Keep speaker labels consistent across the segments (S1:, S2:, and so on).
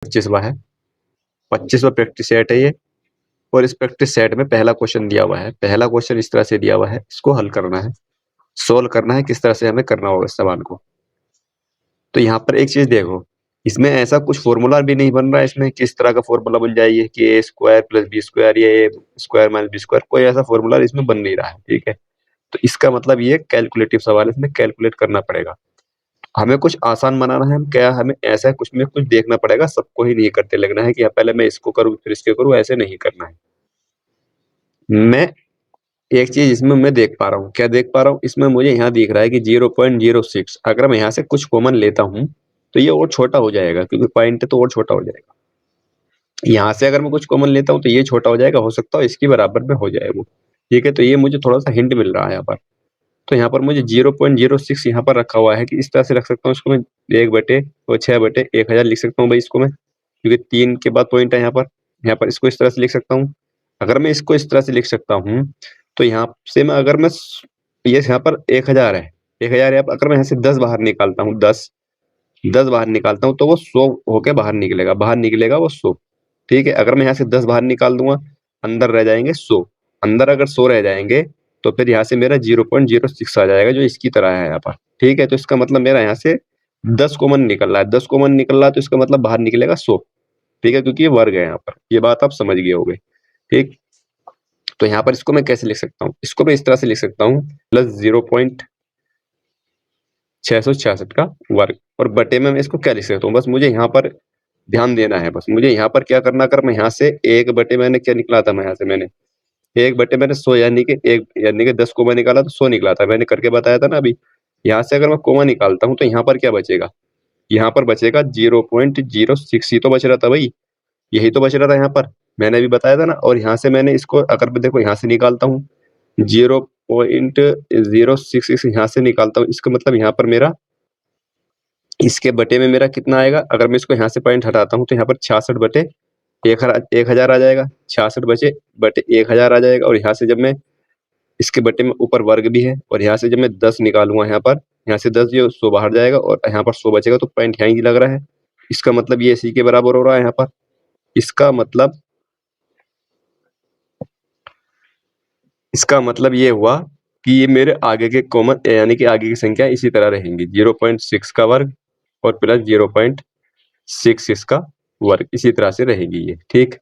S1: 25वां है, 25वां practice set है ये। और इस प्रैक्टिस सेट में पहला क्वेश्चन दिया हुआ है। पहला क्वेश्चन इस तरह से दिया हुआ है, इसको हल करना है, सोल्व करना है, किस तरह से हमें करना होगा इस सवाल को। तो यहाँ पर एक चीज देखो, इसमें ऐसा कुछ फॉर्मूला भी नहीं बन रहा है इसमें, किस तरह का फॉर्मूला बन जाए कि ए स्क्वायर प्लस बी स्क्वायर या ए स्क्वायर माइनस बी स्क्वायर, कोई ऐसा फॉर्मूला इसमें बन नहीं रहा है। ठीक है, तो इसका मतलब ये कैलकुलेटिव सवाल है, इसमें कैलकुलेट करना पड़ेगा। हमें कुछ आसान बनाना है, हम क्या, हमें ऐसा कुछ में कुछ देखना पड़ेगा, सबको ही नहीं करते लगना है कि पहले मैं इसको करूँ फिर इसके करूँ, ऐसे नहीं करना है। मैं एक चीज इसमें मैं देख पा रहा हूँ, क्या देख पा रहा हूँ, इसमें मुझे यहाँ दिख रहा है कि 0.06, अगर मैं यहाँ से कुछ कॉमन लेता हूँ तो ये और छोटा हो जाएगा, क्योंकि पॉइंट है तो और छोटा हो जाएगा। यहाँ से अगर मैं कुछ कॉमन लेता हूँ तो ये छोटा हो जाएगा, हो सकता है इसकी बराबर में हो जाए वो। ठीक है, तो ये मुझे थोड़ा सा हिंट मिल रहा है यहाँ पर। तो यहाँ पर मुझे 0.06 यहाँ पर रखा हुआ है कि इस तरह से रख सकता हूँ इसको मैं, 1/6/1000 लिख सकता हूँ भाई इसको मैं, क्योंकि 3 के बाद पॉइंट है यहाँ पर इसको इस तरह से लिख सकता हूँ। अगर मैं इसको इस तरह से लिख सकता हूँ तो यहाँ से मैं, अगर मैं ये यहाँ पर 1000 है, 1000 है, अगर मैं यहाँ से 10 बाहर निकालता हूँ, 10 बाहर निकालता हूँ तो वो 100 होके बाहर निकलेगा वो 100। ठीक है, अगर मैं यहाँ से 10 बाहर निकाल दूंगा, अंदर रह जाएंगे 100, अंदर अगर 100 रह जाएंगे तो फिर यहाँ से मेरा 0.06 आ जाएगा, जो इसकी तरह है यहाँ पर। ठीक है, तो इसका मतलब मेरा यहाँ से 10 कॉमन निकल रहा है, 10 कॉमन निकल रहा है तो इसका मतलब बाहर निकलेगा 100। ठीक है, क्योंकि ये वर्ग है यहाँ पर, ये बात आप समझ गए होंगे। ठीक, तो यहाँ पर इसको मैं कैसे लिख सकता हूँ, इसको मैं इस तरह से लिख सकता हूँ, प्लस 0.666 का वर्ग, और बटे में मैं इसको क्या लिख सकता हूँ, बस मुझे यहाँ पर ध्यान देना है, बस मुझे यहाँ पर क्या करना, कर मैं यहाँ से 1/, मैंने क्या निकला था, मैं यहाँ से मैंने 1/, मैंने 100 यानी कि 10 कोमा निकाला तो 100 निकला था, मैंने करके बताया था ना अभी। यहाँ से अगर मैं कोमा निकालता हूँ तो यहाँ पर क्या बचेगा, यहाँ पर बचेगा 0.06 ही तो बच रहा था भाई, यही तो बच रहा था यहाँ पर, मैंने अभी बताया था ना। और यहाँ से मैंने इसको अगर मैं देखो यहाँ से निकालता हूँ 0.066 यहाँ से निकालता हूँ, इसका मतलब यहाँ पर मेरा इसके बटे में मेरा कितना आएगा, अगर मैं इसको यहाँ से पॉइंट हटाता हूँ तो यहाँ पर 66/1000 आ जाएगा, 66/1000 आ जाएगा। और यहाँ से जब मैं इसके बटे में ऊपर वर्ग भी है, और यहाँ से जब मैं 10 निकालूंगा यहाँ से 10 जो 100 बाहर जाएगा और यहाँ पर 100 बचेगा, तो पॉइंट यहाँ ही लग रहा है। इसका मतलब ये इसी के बराबर हो रहा है यहाँ पर। इसका मतलब ये हुआ कि ये मेरे आगे के कॉमन यानी कि आगे की संख्या इसी तरह रहेंगी, 0.6 का वर्ग और प्लस 0.6 इसका वर्ग, इसी तरह से रहेगी ये। ठीक,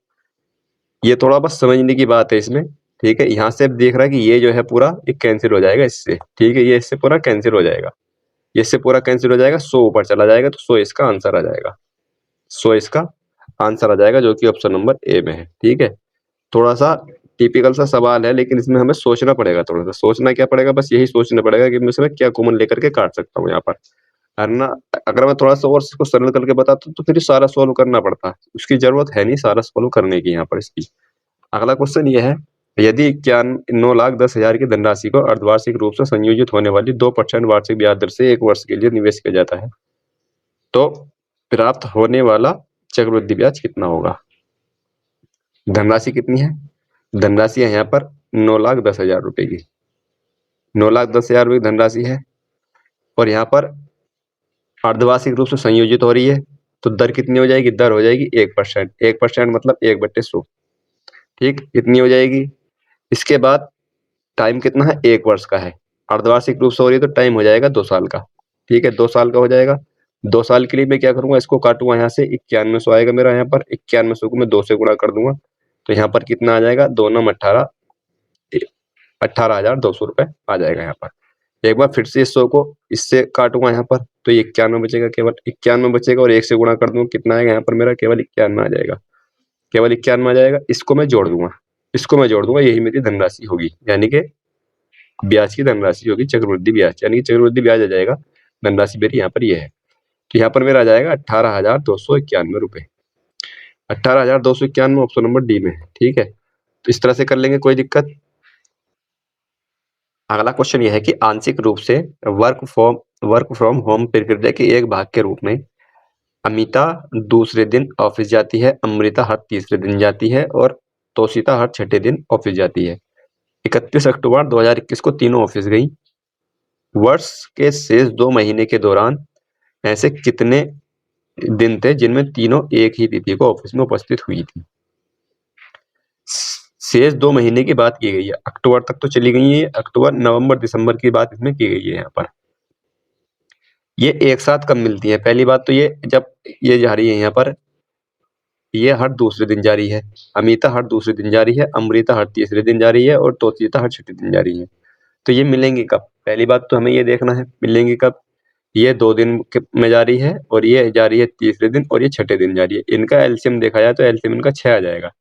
S1: ये थोड़ा बस समझने की बात है इसमें। ठीक है, यहाँ से अब देख रहा है कि ये जो है पूरा एक कैंसिल हो जाएगा इससे। ठीक है, ये इससे पूरा कैंसिल हो जाएगा, ये इससे पूरा कैंसिल हो जाएगा, 100 ऊपर चला जाएगा तो 100 इसका आंसर आ जाएगा, 100 इसका आंसर आ जाएगा, जो कि ऑप्शन नंबर ए में है। ठीक है, थोड़ा सा टिपिकल सा सवाल है, लेकिन इसमें हमें सोचना पड़ेगा, थोड़ा सा सोचना क्या पड़ेगा, बस यही सोचना पड़ेगा कि मैं इसमें क्या कॉमन लेकर के काट सकता हूँ यहाँ पर, है ना। अगर मैं थोड़ा सा और इसको सरल करके बताता तो फिर सारा सोल्व करना पड़ता, उसकी जरूरत है नहीं सारा सोल्व करने की यहाँ पर इसकी। अगला क्वेश्चन ये है, यदि 9,10,000 की धनराशि को अर्धवार्षिक रूप से संयोजित होने वाली 2% वार्षिक ब्याज दर से 1 वर्ष के लिए निवेश किया जाता है, तो प्राप्त होने वाला चक्रवृद्धि ब्याज कितना होगा। धनराशि कितनी है, धनराशि है यहाँ पर 9,10,000 रुपए की, 9,10,000 रुपए की धनराशि है, और यहाँ पर अर्धवार्षिक रूप से संयोजित हो रही है, तो दर कितनी हो जाएगी, दर हो जाएगी 1%, 1% मतलब 1/100। ठीक, इतनी हो जाएगी। इसके बाद टाइम कितना है, 1 वर्ष का है, अर्धवार्षिक रूप से हो रही है तो टाइम हो जाएगा 2 साल का। ठीक है, 2 साल का हो जाएगा। 2 साल के लिए मैं क्या करूंगा, इसको काटूंगा, यहाँ से 9100 आएगा मेरा, यहाँ पर 9100 को मैं 2 से गुणा कर दूंगा, तो यहाँ पर कितना आ जाएगा, 2 9 18, 18,200 रुपए आ जाएगा यहाँ पर। एक बार फिर से 100 को इससे काटूंगा यहाँ पर, तो 91 बचेगा, केवल 91 बचेगा, और 1 से गुणा कर दूंगा, कितना आएगा यहाँ पर मेरा, केवल 91 आ जाएगा, केवल 91 आ जाएगा। इसको मैं जोड़ दूंगा, यही मेरी धनराशि होगी, यानी कि ब्याज की धनराशि होगी, चक्रवृद्धि ब्याज, यानी कि चक्रवृद्धि ब्याज आ जाएगा। धनराशि मेरी यहाँ पर ये है, तो यहाँ पर मेरा आ जाएगा 18,291 रुपए, 18,291 ऑप्शन नंबर डी में है। ठीक है, तो इस तरह से कर लेंगे, कोई दिक्कत। अगला क्वेश्चन यह है कि आंशिक रूप से वर्क फ्रॉम होम प्रक्रिया के एक भाग के रूप में अमिता दूसरे दिन ऑफिस जाती है, अमृता हर तीसरे दिन जाती है, और तोशिता हर छठे दिन ऑफिस जाती है। 31 अक्टूबर 2021 को तीनों ऑफिस गई। वर्ष के शेष 2 महीने के दौरान ऐसे कितने दिन थे जिनमें तीनों एक ही तिथि को ऑफिस में उपस्थित हुई थी। शेष 2 महीने की बात की गई है। अक्टूबर तक तो चली गई है, अक्टूबर, नवंबर, दिसंबर की बात इसमें की गई है यहाँ पर। ये एक साथ कब मिलती है? पहली बात तो ये जब ये जा रही है यहाँ पर, ये हर दूसरे दिन जा रही है। अमिता हर दूसरे दिन जा रही है, अमृता हर तीसरे दिन जा रही है और तोचिता हर छठे दिन जा रही है। तो ये मिलेंगी कब? पहली बात तो हमें ये देखना है मिलेंगी कब। ये 2 दिन में जा रही है और ये जा रही है तीसरे दिन और ये छठे दिन जा रही है। इनका एलसीएम देखा जाए तो एलसीएम इनका 6 आ जाएगा।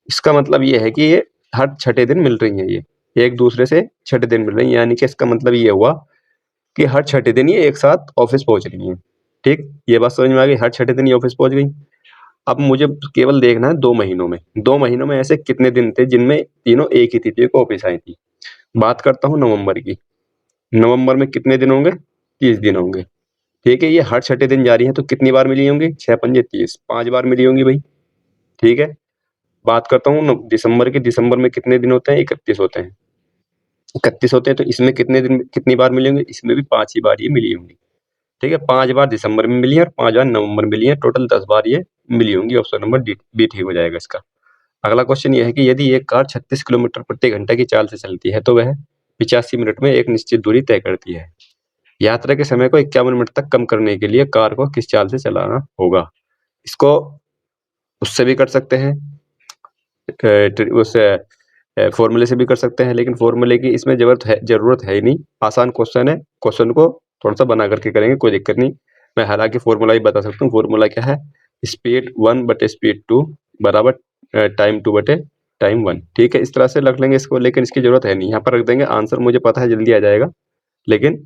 S1: इसका मतलब ये है कि ये हर छठे दिन मिल रही है, ये एक दूसरे से छठे दिन मिल रही है, यानी कि इसका मतलब ये हुआ कि हर छठे दिन ये एक साथ ऑफिस पहुंच रही है। ठीक, ये बात समझ में आ गई? हर छठे दिन ये ऑफिस पहुंच गई। अब मुझे केवल देखना है 2 महीनों में। 2 महीनों में ऐसे कितने दिन थे जिनमें तीनों एक ही तिथि को ऑफिस आई थी। बात करता हूँ नवंबर की। नवंबर में कितने दिन होंगे? 30 दिन होंगे। ठीक है, ये हर छठे दिन जा रही है तो कितनी बार मिली होंगी? 6 पंजे 30, 5 बार मिली होंगी भाई। ठीक है, बात करता हूँ दिसंबर की। दिसंबर में कितने दिन होते हैं? 31 होते हैं। 31 होते हैं तो इसमें कितने दिन, कितनी बार मिली होंगी? इसमें भी 5 ही बार ये मिली होंगी। ठीक है, 5 बार दिसंबर में मिली है और 5 बार नवंबर में मिली है, टोटल 10 बार ये मिली होंगी। ऑप्शन नंबर बी ठीक हो जाएगा इसका। अगला क्वेश्चन ये है कि यदि एक कार 36 किलोमीटर प्रति घंटा की चाल से चलती है तो वह 85 मिनट में एक निश्चित दूरी तय करती है। यात्रा के समय को 51 मिनट तक कम करने के लिए कार को किस चाल से चलाना होगा? इसको उससे भी कर सकते हैं, उस फॉर्मूले से भी कर सकते हैं, लेकिन फॉर्मूले की इसमें जरूरत है ही नहीं। आसान क्वेश्चन है, क्वेश्चन को थोड़ा सा बना करके करेंगे, कोई दिक्कत नहीं। मैं हालांकि फॉर्मूला ही बता सकता हूँ। फॉर्मूला क्या है? स्पीड 1 बटे स्पीड 2 बराबर टाइम 2 बटे टाइम 1। ठीक है, इस तरह से रख लेंगे इसको, लेकिन इसकी जरूरत है नहीं। यहाँ पर रख देंगे, आंसर मुझे पता है जल्दी आ जाएगा, लेकिन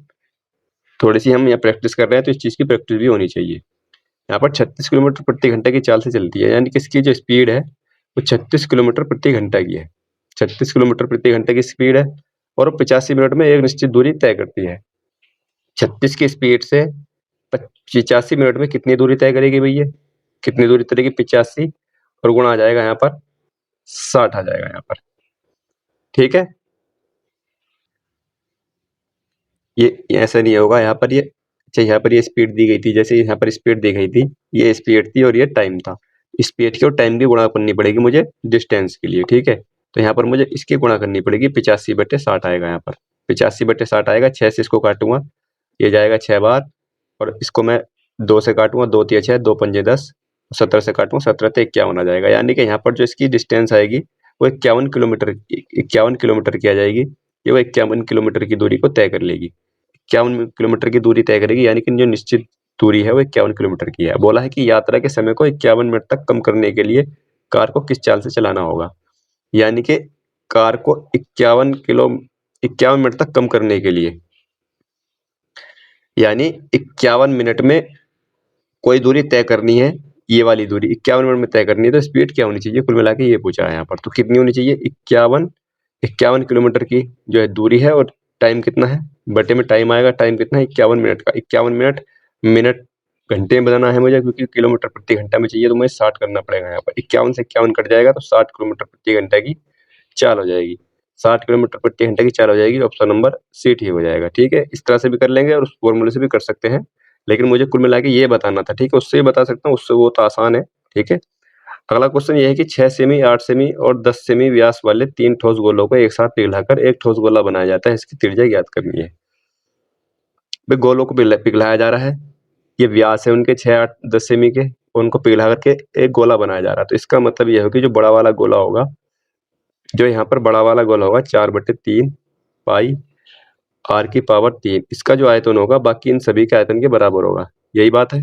S1: थोड़ी सी हम यहाँ प्रैक्टिस कर रहे हैं तो इस चीज की प्रैक्टिस भी होनी चाहिए। यहाँ पर 36 किलोमीटर प्रति घंटे की चाल से चलती है, यानी कि इसकी जो स्पीड है वो 36 किलोमीटर प्रति घंटा की है। 36 किलोमीटर प्रति घंटे की स्पीड है और 85 मिनट में एक निश्चित दूरी तय करती है। 36 की स्पीड से 85 मिनट में कितनी दूरी तय करेगी भैया? कितनी दूरी तय? 85 और गुणा आ जाएगा यहाँ पर 60 आ जाएगा यहाँ पर। ठीक है, ये ऐसा नहीं होगा। यहाँ पर ये, अच्छा यहाँ पर ये स्पीड दी गई थी, जैसे यहाँ पर स्पीड दी गई थी, ये स्पीड थी और ये टाइम था। स्पीड की और टाइम की गुणा करनी पड़ेगी मुझे डिस्टेंस के लिए। ठीक है, तो यहाँ पर मुझे इसकी गुणा करनी पड़ेगी। 85/60 आएगा यहाँ पर। 85/60 आएगा। 6 से इसको काटूंगा, ये जाएगा 6 बार, और इसको मैं 2 से काटूंगा, 2 तिया 6, 2 पंजे 10, 17 से काटूंगा, 17 से 51 आ जाएगा। यानी कि यहाँ पर जो इसकी डिस्टेंस आएगी वो 51 किलोमीटर की आ जाएगी। ये वो 51 किलोमीटर की दूरी को तय कर लेगी। 51 किलोमीटर की दूरी तय करेगी, यानी कि जो निश्चित दूरी है वो 51 किलोमीटर की है। बोला है कि यात्रा के समय को 51 मिनट तक कम करने के लिए कार को किस चाल से चलाना होगा? यानी कि कार को 51 मिनट तक कम करने के लिए, यानी 51 मिनट में कोई दूरी तय करनी है। ये वाली दूरी 51 मिनट में तय करनी है, तो स्पीड क्या होनी चाहिए? कुल मिला के ये पूछा है यहाँ पर। तो कितनी होनी चाहिए? 51 किलोमीटर की जो है दूरी है, और टाइम कितना है? बटे में टाइम आएगा। टाइम कितना है? 51 मिनट का। 51 मिनट, मिनट घंटे में बनाना है मुझे, क्योंकि किलोमीटर प्रति घंटा में चाहिए, तो मुझे 60 करना पड़ेगा यहाँ पर। 51 से 51 कट जाएगा तो 60 किलोमीटर प्रति घंटा की चाल हो जाएगी। 60 किलोमीटर प्रति घंटे की चाल हो जाएगी। ऑप्शन नंबर सी ठीक हो जाएगा। ठीक है, इस तरह से भी कर लेंगे और उस फॉर्मूले से भी कर सकते हैं, लेकिन मुझे कुल मिला के ये बताना था। ठीक है, उससे भी बता सकता हूँ, उससे वो तो आसान है। ठीक है, अगला क्वेश्चन ये है कि 6 सेमी, 8 सेमी और 10 सेमी व्यास वाले 3 ठोस गोलों को एक साथ पिघलाकर एक ठोस गोला बनाया जाता है। इसकी त्रिज्या ज्ञात करनी है। भाई गोलों को पिघलाया जा रहा है, ये व्यास है उनके 6, 8, 10 सेमी के, उनको पिघला करके एक गोला बनाया जा रहा है। तो इसका मतलब यह है कि जो बड़ा वाला गोला होगा, जो यहाँ पर बड़ा वाला गोला होगा 4/3 पाई r⁻3, इसका जो आयतन होगा बाकी इन सभी के आयतन के बराबर होगा। यही बात है।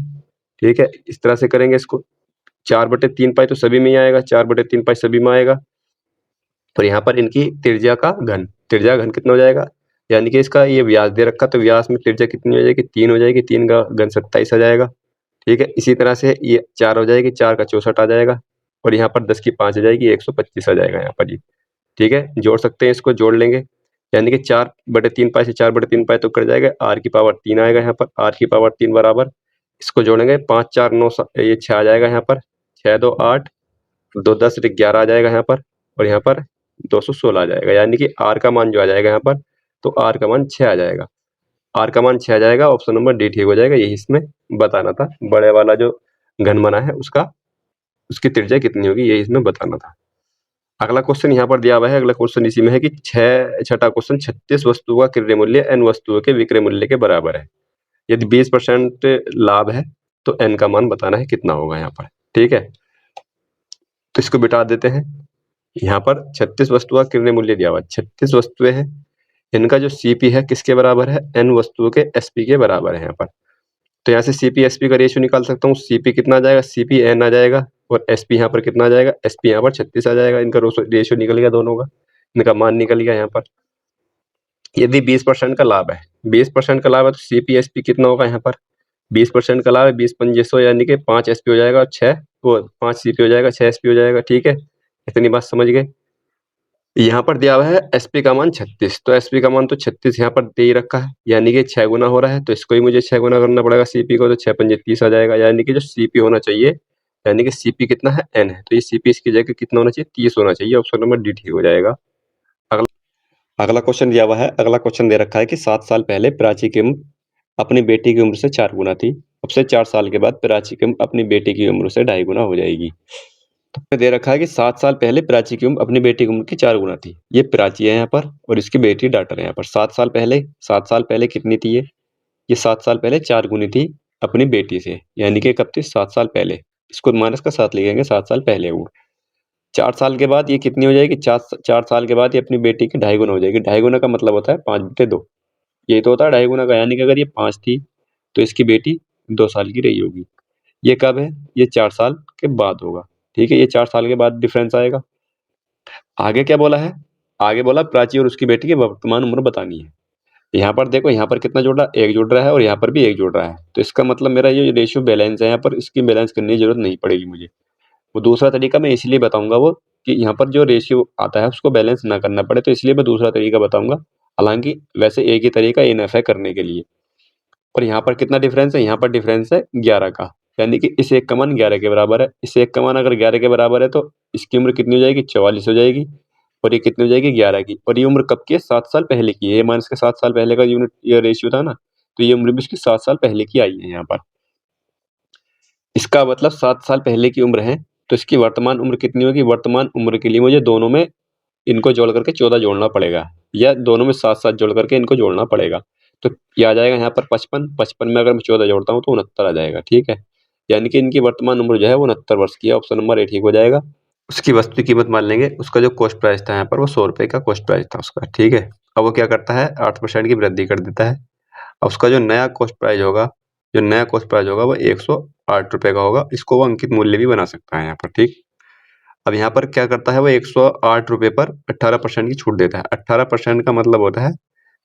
S1: ठीक है, इस तरह से करेंगे इसको। 4/3 पाई तो सभी में ही आएगा, 4/3 पाई सभी में आएगा। और यहाँ पर इनकी त्रिज्या का घन कितना हो जाएगा? यानी कि इसका ये व्यास दे रखा, तो व्यास में त्रिज्या कितनी हो जाएगी? 3 हो जाएगी। 3 का घन 27 आ जाएगा। ठीक है, इसी तरह से ये 4 हो जाएगी, 4 का 64 आ जाएगा, और यहाँ पर 10 की 5 आ जाएगी, 125 आ जाएगा यहाँ पर। ये ठीक है, जोड़ सकते हैं, इसको जोड़ लेंगे। यानी कि 4/3 पाई से 4/3 पाई तो कर जाएगा, r⁻3 आएगा यहाँ पर। r⁻3 बराबर, इसको जोड़ेंगे, 5 4 9 ये 6 आ जाएगा यहाँ पर। 6 2 8, 2 10 11 आ जाएगा यहाँ पर, और यहाँ पर 216 आ जाएगा। यानी कि r का मान जो आ जाएगा यहाँ पर, तो r का मान 6 आ जाएगा। r का मान 6 आ जाएगा। ऑप्शन नंबर डी ठीक हो जाएगा। यही इसमें बताना था। बड़े वाला जो घन बना है उसकी त्रिज्या कितनी होगी, ये इसमें बताना था। अगला क्वेश्चन यहाँ पर दिया हुआ है। अगला क्वेश्चन इसी में है कि छठा क्वेश्चन, 36 वस्तुओं का क्रय मूल्य n वस्तुओं के विक्रय मूल्य के बराबर है। यदि 20% लाभ है तो n का मान बताना है कितना होगा यहाँ पर। ठीक है, तो इसको बिठा देते हैं। यहाँ पर 36 वस्तुओं का क्रय मूल्य दिया हुआ है, 36 वस्तुएं हैं, इनका जो सीपी है किसके बराबर है, n वस्तुओं के एसपी के बराबर है यहाँ पर। तो यहाँ से सीपी एसपी का रेशियो निकाल सकता हूँ। सीपी कितना आ जाएगा, सीपी एन आ जाएगा, और एसपी यहाँ पर कितना आ जाएगा, एसपी यहाँ पर 36 आ जाएगा। इनका रेशियो निकल गया दोनों का, इनका मान निकल गया यहाँ पर। यदि 20% का लाभ है, 20% का लाभ है तो सीपी एसपी कितना होगा यहाँ पर, 20% का लाभ है, 20 पंजे 100 यानी कि 5 एसपी हो जाएगा, और 5 सीपी हो जाएगा, 6 एसपी हो जाएगा। ठीक है, इतनी बात समझ गए। यहाँ पर दिया हुआ है एसपी का मान 36, तो एसपी का मान तो 36 यहाँ पर दे ही रखा है, यानी कि 6 गुना हो रहा है, तो इसको ही मुझे 6 गुना करना पड़ेगा सीपी को, तो 6 पंजे 30 आ जाएगा। यानी कि जो सीपी होना चाहिए, यानी कि सीपी कितना है, एन है, तो ये सीपी इसकी जगह कितना होना चाहिए, 30 होना चाहिए। ऑप्शन नंबर डी ठीक हो जाएगा। अगला क्वेश्चन दिया हुआ है। अगला क्वेश्चन दे रखा है कि 7 साल पहले प्राची की उम्र अपनी बेटी की उम्र से 4 गुना थी, अब से 4 साल के बाद प्राची की उम्र अपनी बेटी की उम्र से 2.5 गुना हो जाएगी। तो दे रखा है कि 7 साल पहले प्राची की उम्र अपनी बेटी की उम्र की 4 गुना थी। ये प्राची है यहाँ पर, और इसकी बेटी डॉटर है यहाँ पर। 7 साल पहले कितनी थी ये 7 साल पहले 4 गुनी थी अपनी बेटी से, यानी कि कब थी, 7 साल पहले। इसको माइनस का 7 लिखेंगे, 7 साल पहले वो। 4 साल के बाद ये कितनी हो जाएगी, 4 साल के बाद ये अपनी बेटी की 2.5 गुना हो जाएगी। 2.5 गुना का मतलब होता है 5/2, यही तो होता है 2.5 गुना का। यानी कि अगर ये 5 थी तो इसकी बेटी 2 साल की रही होगी। ये कब है, ये 4 साल के बाद होगा। ठीक है, ये 4 साल के बाद डिफरेंस आएगा। आगे क्या बोला है, आगे बोला प्राची और उसकी बेटी की वर्तमान उम्र बतानी है। यहाँ पर देखो, यहाँ पर कितना जुड़ रहा है, 1 जुड़ रहा है, और यहाँ पर भी 1 जुड़ रहा है, तो इसका मतलब मेरा ये रेशियो बैलेंस है यहाँ पर, इसकी बैलेंस करने की जरूरत नहीं पड़ेगी मुझे। वो दूसरा तरीका मैं इसलिए बताऊंगा वो, कि यहाँ पर जो रेशियो आता है उसको बैलेंस ना करना पड़े, तो इसलिए मैं दूसरा तरीका बताऊंगा। हालांकि वैसे एक ही तरीका इनफ है करने के लिए। और यहाँ पर कितना डिफरेंस है, यहाँ पर डिफरेंस है 11 का, यानी कि इस एक का मान 11 के बराबर है। इस एक का मान अगर 11 के बराबर है तो इसकी उम्र कितनी हो जाएगी, 44 हो जाएगी, और ये कितनी हो जाएगी, 11 की। और ये उम्र कब की है, 7 साल पहले की है। ये माइनस के 7 साल पहले का यूनिट ये रेशियो था ना, तो ये उम्र भी इसकी 7 साल पहले की आई है यहाँ पर। इसका मतलब 7 साल पहले की उम्र है, तो इसकी वर्तमान उम्र कितनी होगी, वर्तमान उम्र के लिए मुझे दोनों में इनको जोड़ करके 14 जोड़ना पड़ेगा, या दोनों में 7 जोड़ करके इनको जोड़ना पड़ेगा। तो ये आ जाएगा यहाँ पर 55, 55 में अगर मैं 14 जोड़ता हूँ तो 69 आ जाएगा। ठीक है, यानी कि इनकी वर्तमान उम्र जो है वो 69 वर्ष की है। ऑप्शन नंबर ए ठीक हो जाएगा। उसकी वस्तु की कीमत मान लेंगे, उसका जो कॉस्ट प्राइस था यहाँ पर वो 100 रुपए का कॉस्ट प्राइस था उसका। ठीक है, अब वो क्या करता है, 8% की वृद्धि कर देता है। अब उसका जो नया कॉस्ट प्राइस होगा, जो नया कॉस्ट प्राइस होगा वो 108 रुपए का होगा। इसको वो अंकित मूल्य भी बना सकता है यहाँ पर। ठीक, अब यहाँ पर क्या करता है वो, 108 रुपए पर 18% की छूट देता है। 18% का मतलब होता है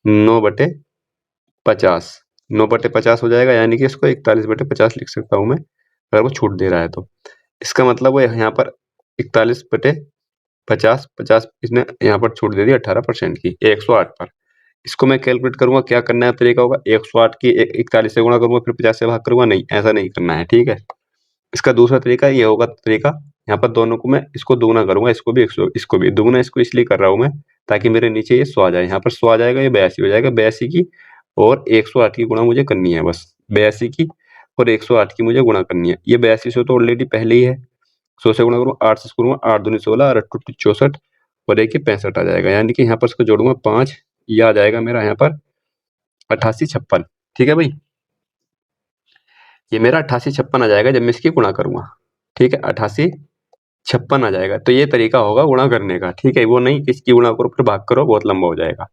S1: 9/50, 9/50 हो जाएगा, यानी कि इसको 41/50 लिख सकता हूँ मैं, अगर वो छूट दे रहा है तो। इसका मतलब वो यहाँ पर 41/50, 50 इसने यहाँ पर छूट दे दी 18% की 108 पर। इसको मैं कैलकुलेट करूंगा, क्या करना है तरीका होगा, 108 की 41 से गुणा करूंगा, फिर 50 से भाग करूंगा, नहीं ऐसा नहीं करना है। ठीक है, इसका दूसरा तरीका ये होगा, तरीका यहाँ पर दोनों को मैं इसको दोगुना करूंगा, इसको भी इसको भी दोगुना, इसको इसलिए कर रहा हूँ मैं ताकि मेरे नीचे ये 100 आ जाए। यहाँ पर 100 आ जाएगा, ये 82 हो जाएगा। 82 की और 108 की गुणा मुझे करनी है बस, 82 की और 108 की मुझे गुणा करनी है। ये 82 से तो ऑलरेडी पहले ही है, 100 से गुणा करूंगा, 8 से करूंगा, 8 दूनी 16, 8 टू 64, और 1 65 आ जाएगा। यानी कि यहाँ पर इसको जोड़ूंगा 5, यह आ जाएगा मेरा यहाँ पर 8856। ठीक है भाई, ये मेरा 8856 आ जाएगा जब मैं इसकी गुणा करूंगा। ठीक है, 8856 आ जाएगा। तो ये तरीका होगा गुणा करने का। ठीक है, वो नहीं इसकी गुणा करो फिर भाग करो, बहुत लंबा हो जाएगा।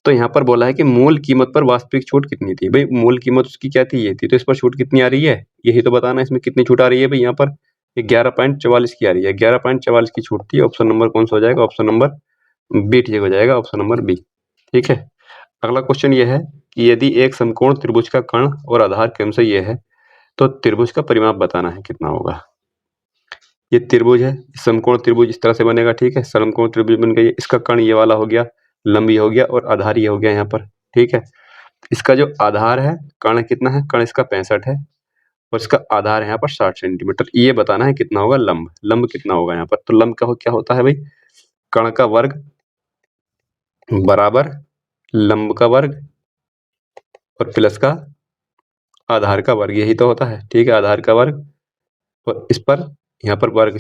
S1: तो यहाँ पर बोला है कि मूल कीमत पर वास्तविक छूट कितनी थी। भाई मूल कीमत उसकी क्या थी, ये थी, तो इस पर छूट कितनी आ रही है, यही तो बताना है इसमें कितनी छूट आ रही है। भाई यहाँ पर 11.44 की आ रही है, 11.44 की छूट थी। ऑप्शन नंबर कौन सा हो जाएगा, ऑप्शन नंबर बी ठीक हो जाएगा, ऑप्शन नंबर बी। ठीक है, अगला क्वेश्चन ये है कि यदि एक समकोण त्रिभुज का कर्ण और आधार क्रमशः ये है, तो त्रिभुज का परिमाप बताना है कितना होगा। ये त्रिभुज है, समकोण त्रिभुज इस तरह से बनेगा। ठीक है, समकोण त्रिभुज बन गई, इसका कर्ण ये वाला हो गया, लंब ये हो गया, और आधार ये हो गया यहाँ पर। ठीक है, इसका जो आधार है, कर्ण कितना है, कर्ण इसका 65 है, और इसका आधार है यहाँ पर 60 सेंटीमीटर। ये बताना है कितना होगा लंब, लंब कितना होगा यहाँ पर। तो लंब का क्या होता है भाई, कर्ण का वर्ग बराबर लंब का वर्ग और प्लस का आधार का वर्ग, यही तो होता है। ठीक है, आधार का वर्ग और इस पर यहाँ पर वर्ग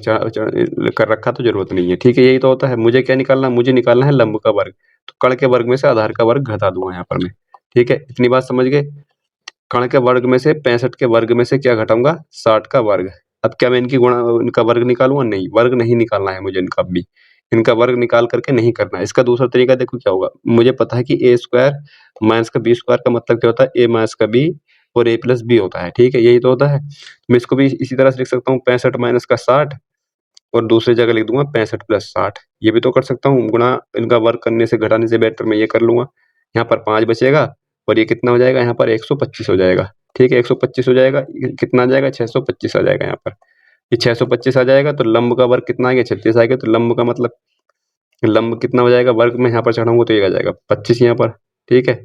S1: कर रखा तो जरूरत नहीं है। ठीक है, यही तो होता है। मुझे क्या निकालना है, मुझे निकालना है लंब का वर्ग, तो कर्ण के वर्ग में से आधार का वर्ग घटा दूंगा यहाँ पर मैं। ठीक है, इतनी बात समझ गए। कर्ण के वर्ग में से 65 के वर्ग में से क्या घटाऊंगा, 60 का वर्ग। अब क्या मैं इनका वर्ग निकालूंगा, नहीं, वर्ग नहीं निकालना है मुझे इनका भी, इनका वर्ग निकाल करके नहीं करना है। इसका दूसरा तरीका देखो क्या होगा, मुझे पता है कि ए स्क्वायर माइनस का बी स्क्वायर का मतलब क्या होता है, ए माइनस का बी और ए प्लस बी होता है। ठीक है, यही तो होता है। मैं इसको भी इसी तरह से लिख सकता हूँ, 65 माइनस का 60 और दूसरी जगह लिख दूंगा 65 प्लस 60। ये भी तो कर सकता हूँ, गुणा इनका वर्ग करने से घटाने से बेटर मैं ये कर लूंगा। यहाँ पर 5 बचेगा और ये कितना हो जाएगा, यहाँ पर 125 हो जाएगा। ठीक है, 125 हो जाएगा, कितना आ जाएगा, 625 आ जाएगा। यहाँ पर ये 625 आ जाएगा तो लंब का वर्ग कितना आ गया, 36 आ गया। तो लंब का मतलब लंब कितना हो जाएगा, वर्ग में यहाँ पर चढ़ाऊंगा तो ये आ जाएगा 25 यहाँ पर। ठीक है,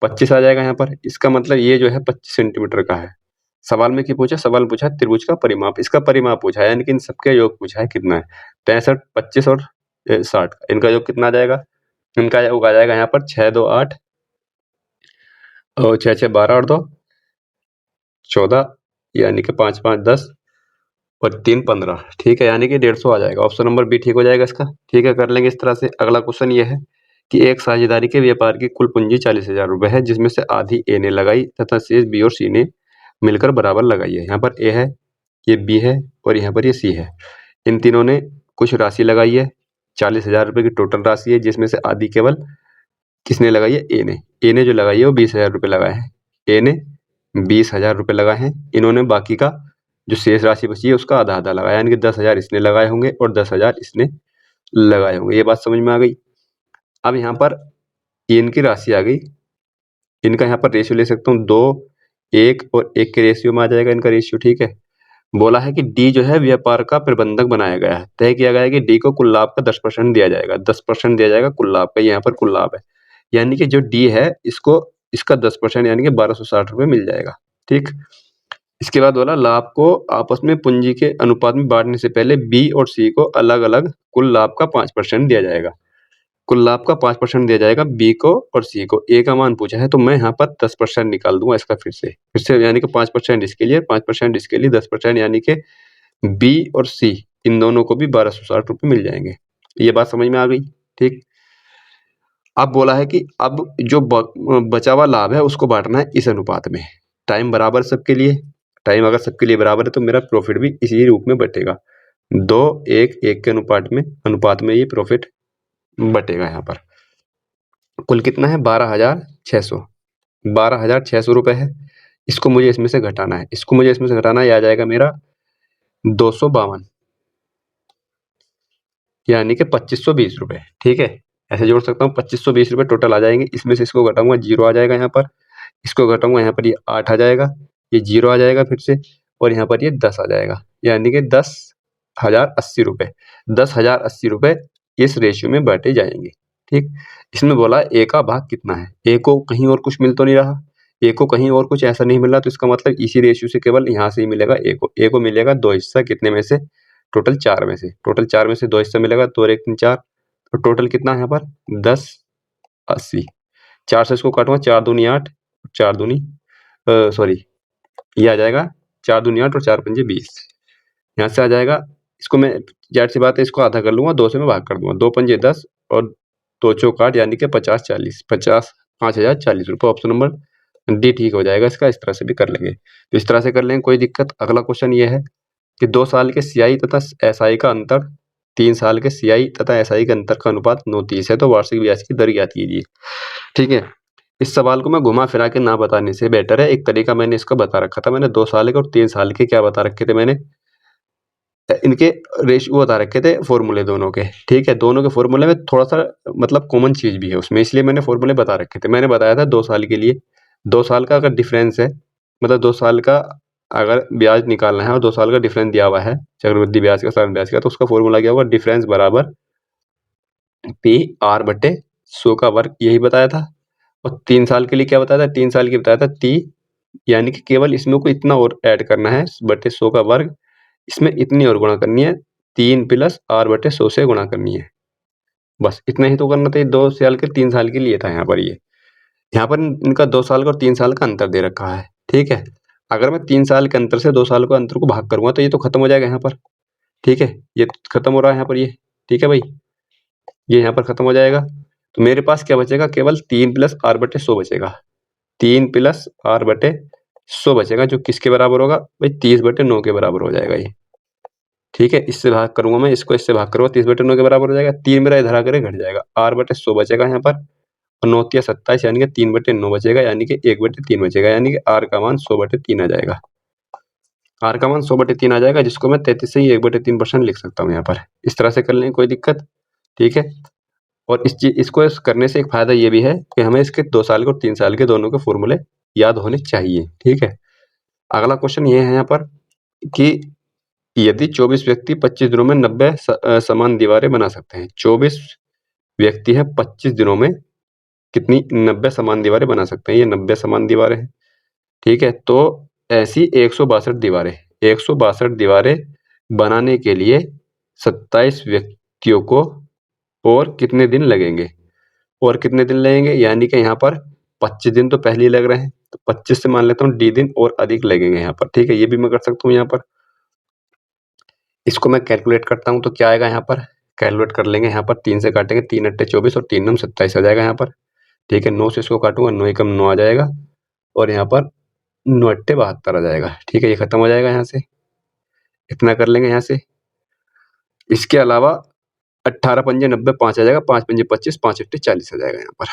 S1: 25 आ जाएगा यहाँ पर। इसका मतलब ये जो है 25 सेंटीमीटर का है। सवाल में क्या पूछा, सवाल पूछा है त्रिभुज का परिमाप, इसका परिमाप पूछा है, यानी कि इन सबके योग पूछा है कितना है, 65, 25 और 60। इनका योग कितना आ जाएगा, इनका योग आ जाएगा यहाँ पर 6 2 8 और 6 6 12 और 2 14, यानी कि 5 5 10 और 3 15। ठीक है, यानी कि 150 आ जाएगा। ऑप्शन नंबर बी ठीक हो जाएगा इसका। ठीक है, कर लेंगे इस तरह से। अगला क्वेश्चन ये है कि एक साझेदारी के व्यापार की कुल पूंजी 40,000 रुपए है, जिसमें से आधी ए ने लगाई तथा शेष बी और सी ने मिलकर बराबर लगाई है। यहाँ पर ए है, ये बी है और यहाँ पर ये सी है। इन तीनों ने कुछ राशि लगाई है, 40,000 रुपए की टोटल राशि है, जिसमें से आधी केवल किसने लगाई है, ए ने। ए ने जो लगाई है वो 20,000 रुपए लगाए हैं, ए ने 20,000 रुपए लगाए हैं। इन्होंने बाकी का जो शेष राशि बची है उसका आधा आधा लगाया, यानी कि 10,000 इसने लगाए होंगे और 10,000 इसने लगाए होंगे। ये बात समझ में आ गई। अब यहाँ पर इनकी राशि आ गई, इनका यहाँ पर रेशियो ले सकता हूँ, 2 1 और 1 के रेशियो में आ जाएगा इनका रेशियो। ठीक है, बोला है कि डी जो है व्यापार का प्रबंधक बनाया गया है। तय किया गया है कि डी को कुल लाभ का 10% दिया जाएगा, 10% दिया जाएगा कुल लाभ का। यहाँ पर कुल लाभ है, यानी कि जो डी है इसको इसका 10% यानी कि 1260 रुपए मिल जाएगा। ठीक, इसके बाद बोला लाभ को आपस में पूंजी के अनुपात में बांटने से पहले बी और सी को अलग अलग कुल लाभ का 5% दिया जाएगा। कुल लाभ का 5% दिया जाएगा बी को और सी को। ए का मान पूछा है तो मैं यहाँ पर 10% निकाल दूंगा इसका फिर से यानी कि 5% इसके लिए, 5% इसके लिए, 10% यानी कि बी और सी इन दोनों को भी 1260 रुपए मिल जाएंगे। ये बात समझ में आ गई। ठीक, अब बोला है कि अब जो बचा हुआ लाभ है उसको बांटना है इस अनुपात में। टाइम बराबर सबके लिए, टाइम अगर सबके लिए बराबर है तो मेरा प्रॉफिट भी इसी रूप में बटेगा, 2 1 1 के अनुपात में ये प्रॉफिट बटेगा। यहाँ पर कुल कितना है, 12,600, 12,600 रुपए है। इसको मुझे इसमें से घटाना है, इसको मुझे इसमें से घटाना है, ये आ जाएगा मेरा 252, यानी कि 2520 रुपए। ठीक है, ऐसे जोड़ सकता हूँ, 2520 रुपए टोटल आ जाएंगे। इसमें से इसको घटाऊंगा, 0 आ जाएगा यहाँ पर, इसको घटाऊंगा यहाँ पर ये 8 आ जाएगा, ये 0 आ जाएगा फिर से, और यहाँ पर ये 10 आ जाएगा, यानी कि 10,080 रुपए। 10,080 रुपए इस रेशियो में बांटे जाएंगे। ठीक, इसमें बोला ए का भाग कितना है, ए को कहीं और कुछ मिल तो नहीं रहा, ए को कहीं और कुछ ऐसा नहीं मिल रहा, तो इसका मतलब इसी रेशियो से केवल यहाँ से ही मिलेगा ए को मिलेगा 2 हिस्सा, कितने में से, टोटल 4 में से, टोटल 4 में से 2 हिस्सा मिलेगा, 2 और 1 3 4, तो टोटल कितना है यहाँ पर 1080। 4 से इसको काटूंगा, 4 दूनी 8, 4 दूनी सॉरी ये आ जाएगा 4 दूनी 8 और 4 पंजे 20, यहाँ से आ जाएगा। इसको मैं जाहिर सी बात है इसको आधा कर लूंगा, 2 से मैं भाग कर दूंगा, 2 पंजे 10 और 2 चौक 8, यानी कि 50 40 50 5,040 रुपये। ऑप्शन नंबर डी ठीक हो जाएगा इसका। इस तरह से भी कर लेंगे, तो इस तरह से कर लेंगे, कोई दिक्कत। अगला क्वेश्चन ये है कि 2 साल के सीआई तथा एसआई का अंतर 3 साल के सीआई तथा एसआई के अंतर का अनुपात 9:30 है, तो वार्षिक ब्याज की दर ज्ञात कीजिए। ठीक है, इस सवाल को मैं घुमा फिरा के ना बताने से बेटर है एक तरीका मैंने इसका बता रखा था। मैंने 2 साल के और 3 साल के क्या बता रखे थे, मैंने इनके रेशियो बता रखे थे, फॉर्मूले दोनों के। ठीक है, दोनों के फॉर्मूले में थोड़ा सा मतलब कॉमन चीज भी है उसमें, इसलिए मैंने फॉर्मूले बता रखे थे। मैंने बताया था 2 साल के लिए, 2 साल का अगर डिफरेंस है, मतलब 2 साल का अगर ब्याज निकालना है और 2 साल का डिफरेंस दिया हुआ है चक्रवृद्धि ब्याज का, साधारण ब्याज का, तो उसका फॉर्मूला क्या होगा, डिफरेंस बराबर पी आर बटे 100 का वर्ग, यही बताया था। और 3 साल के लिए क्या बताया था, 3 साल की बताया था टी, यानी कि केवल इसमें को इतना और ऐड करना है बटे 100 का वर्ग, इसमें इतनी और गुणा करनी है, 3 प्लस आर बटे 100 से गुणा करनी है, बस इतना ही तो करना था। 2 साल के 3 साल के लिए था यहाँ पर, ये यहाँ पर इनका 2 साल का और 3 साल का अंतर दे रखा है। ठीक है, अगर मैं 3 साल के अंतर से 2 साल के अंतर को भाग करूंगा तो ये तो खत्म हो जाएगा यहाँ पर, ठीक है, ये खत्म हो रहा है यहाँ पर ये, ठीक है भाई, ये यहाँ पर खत्म हो जाएगा। तो मेरे पास क्या बचेगा, केवल 3 प्लस आर बटे 100 बचेगा, 3 प्लस आर बटे 100 बचेगा, जो किसके बराबर होगा भाई, 30 बटे 9 के बराबर हो जाएगा ये, ठीक है। इससे भाग करूंगा मैं, इसको इससे भाग करूंगा, 30 बटे 9 के बराबर हो जाएगा, 3 मेरा इधर आकर घट जाएगा, आर बटे 100 बचेगा यहाँ पर, और 9 तिया 27, यानी कि 3 बटे 9 बचेगा, यानी कि 1 बटे 3 बचेगा, यानी कि आर का मान 100 बटे 3 आ जाएगा, आर का मान 100 बटे 3 आ जाएगा, जिसको मैं 33 से ही 1 बटे 3% लिख सकता हूँ यहाँ पर। इस तरह से कर लें, कोई दिक्कत, ठीक है। और इसको करने से एक फायदा ये भी है कि हमें इसके 2 साल के और 3 साल के दोनों के फॉर्मूले याद होने चाहिए, ठीक है। अगला क्वेश्चन ये है यहाँ पर कि यदि 24 व्यक्ति 25 दिनों में 90 समान दीवारें बना सकते हैं, 24 व्यक्ति है 25 दिनों में कितनी 90 समान दीवारें बना सकते हैं, ये 90 समान दीवारें हैं, ठीक है। तो ऐसी 162 दीवारें, 162 दीवारें बनाने के लिए 27 व्यक्तियों को और कितने दिन लगेंगे, और कितने दिन लगेंगे, यानी कि यहाँ पर 25 दिन तो पहले ही लग रहे हैं, तो 25 से मान लेता हूँ डी दिन और अधिक लगेंगे यहाँ पर, ठीक है। ये भी मैं कर सकता हूँ यहाँ पर, इसको मैं कैलकुलेट करता हूँ तो क्या आएगा यहाँ पर, कैलकुलेट कर लेंगे यहाँ पर, 3 से काटेंगे, 3 अट्ठे 24 और 3 नम 27 आ जाएगा यहाँ पर, ठीक है। 9 से इसको काटूंगा, 9 एकम 9 आ जाएगा, और यहाँ पर 9 अट्ठे 72 आ जाएगा, ठीक है। ये खत्म हो जाएगा यहाँ से, इतना कर लेंगे यहाँ से। इसके अलावा 18 पंजे 90, 5 आ जाएगा, 5 पंजे 25, 5 अट्ठे 40 आ जाएगा यहाँ पर,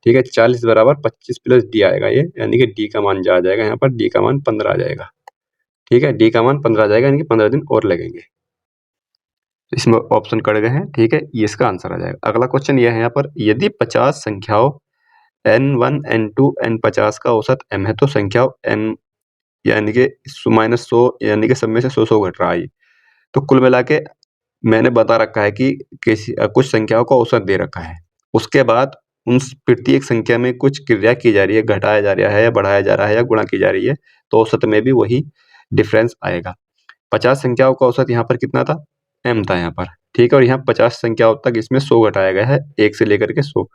S1: ठीक है। 40 बराबर 25 प्लस डी आएगा ये, यानी कि डी का मान आ जाएगा यहाँ पर, डी का मान 15 आ जाएगा, ठीक है। डी का मान 15 आ जाएगा, यानी कि 15 दिन और लगेंगे। इसमें ऑप्शन कट गए हैं, ठीक है, ये इसका आंसर आ जाएगा। अगला क्वेश्चन ये है यहाँ पर, यदि 50 संख्याओं n1 n2 n50 का औसत m है, तो संख्याओं n यानी कि -100 यानी कि सब में से 100 घट रहा है, तो कुल मिला के मैंने बता रखा है कि कुछ संख्याओं का औसत दे रखा है, उसके बाद उन प्रत्येक संख्या में कुछ क्रिया की जा रही है, घटाया जा रहा है या बढ़ाया जा रहा है या गुणा की जा रही है, तो औसत में भी वही डिफरेंस आएगा। 50 संख्याओं का औसत यहाँ पर कितना था, m था यहाँ पर, ठीक है। और यहाँ 50 संख्याओं तक इसमें 100 घटाया गया है, 1 से लेकर के 100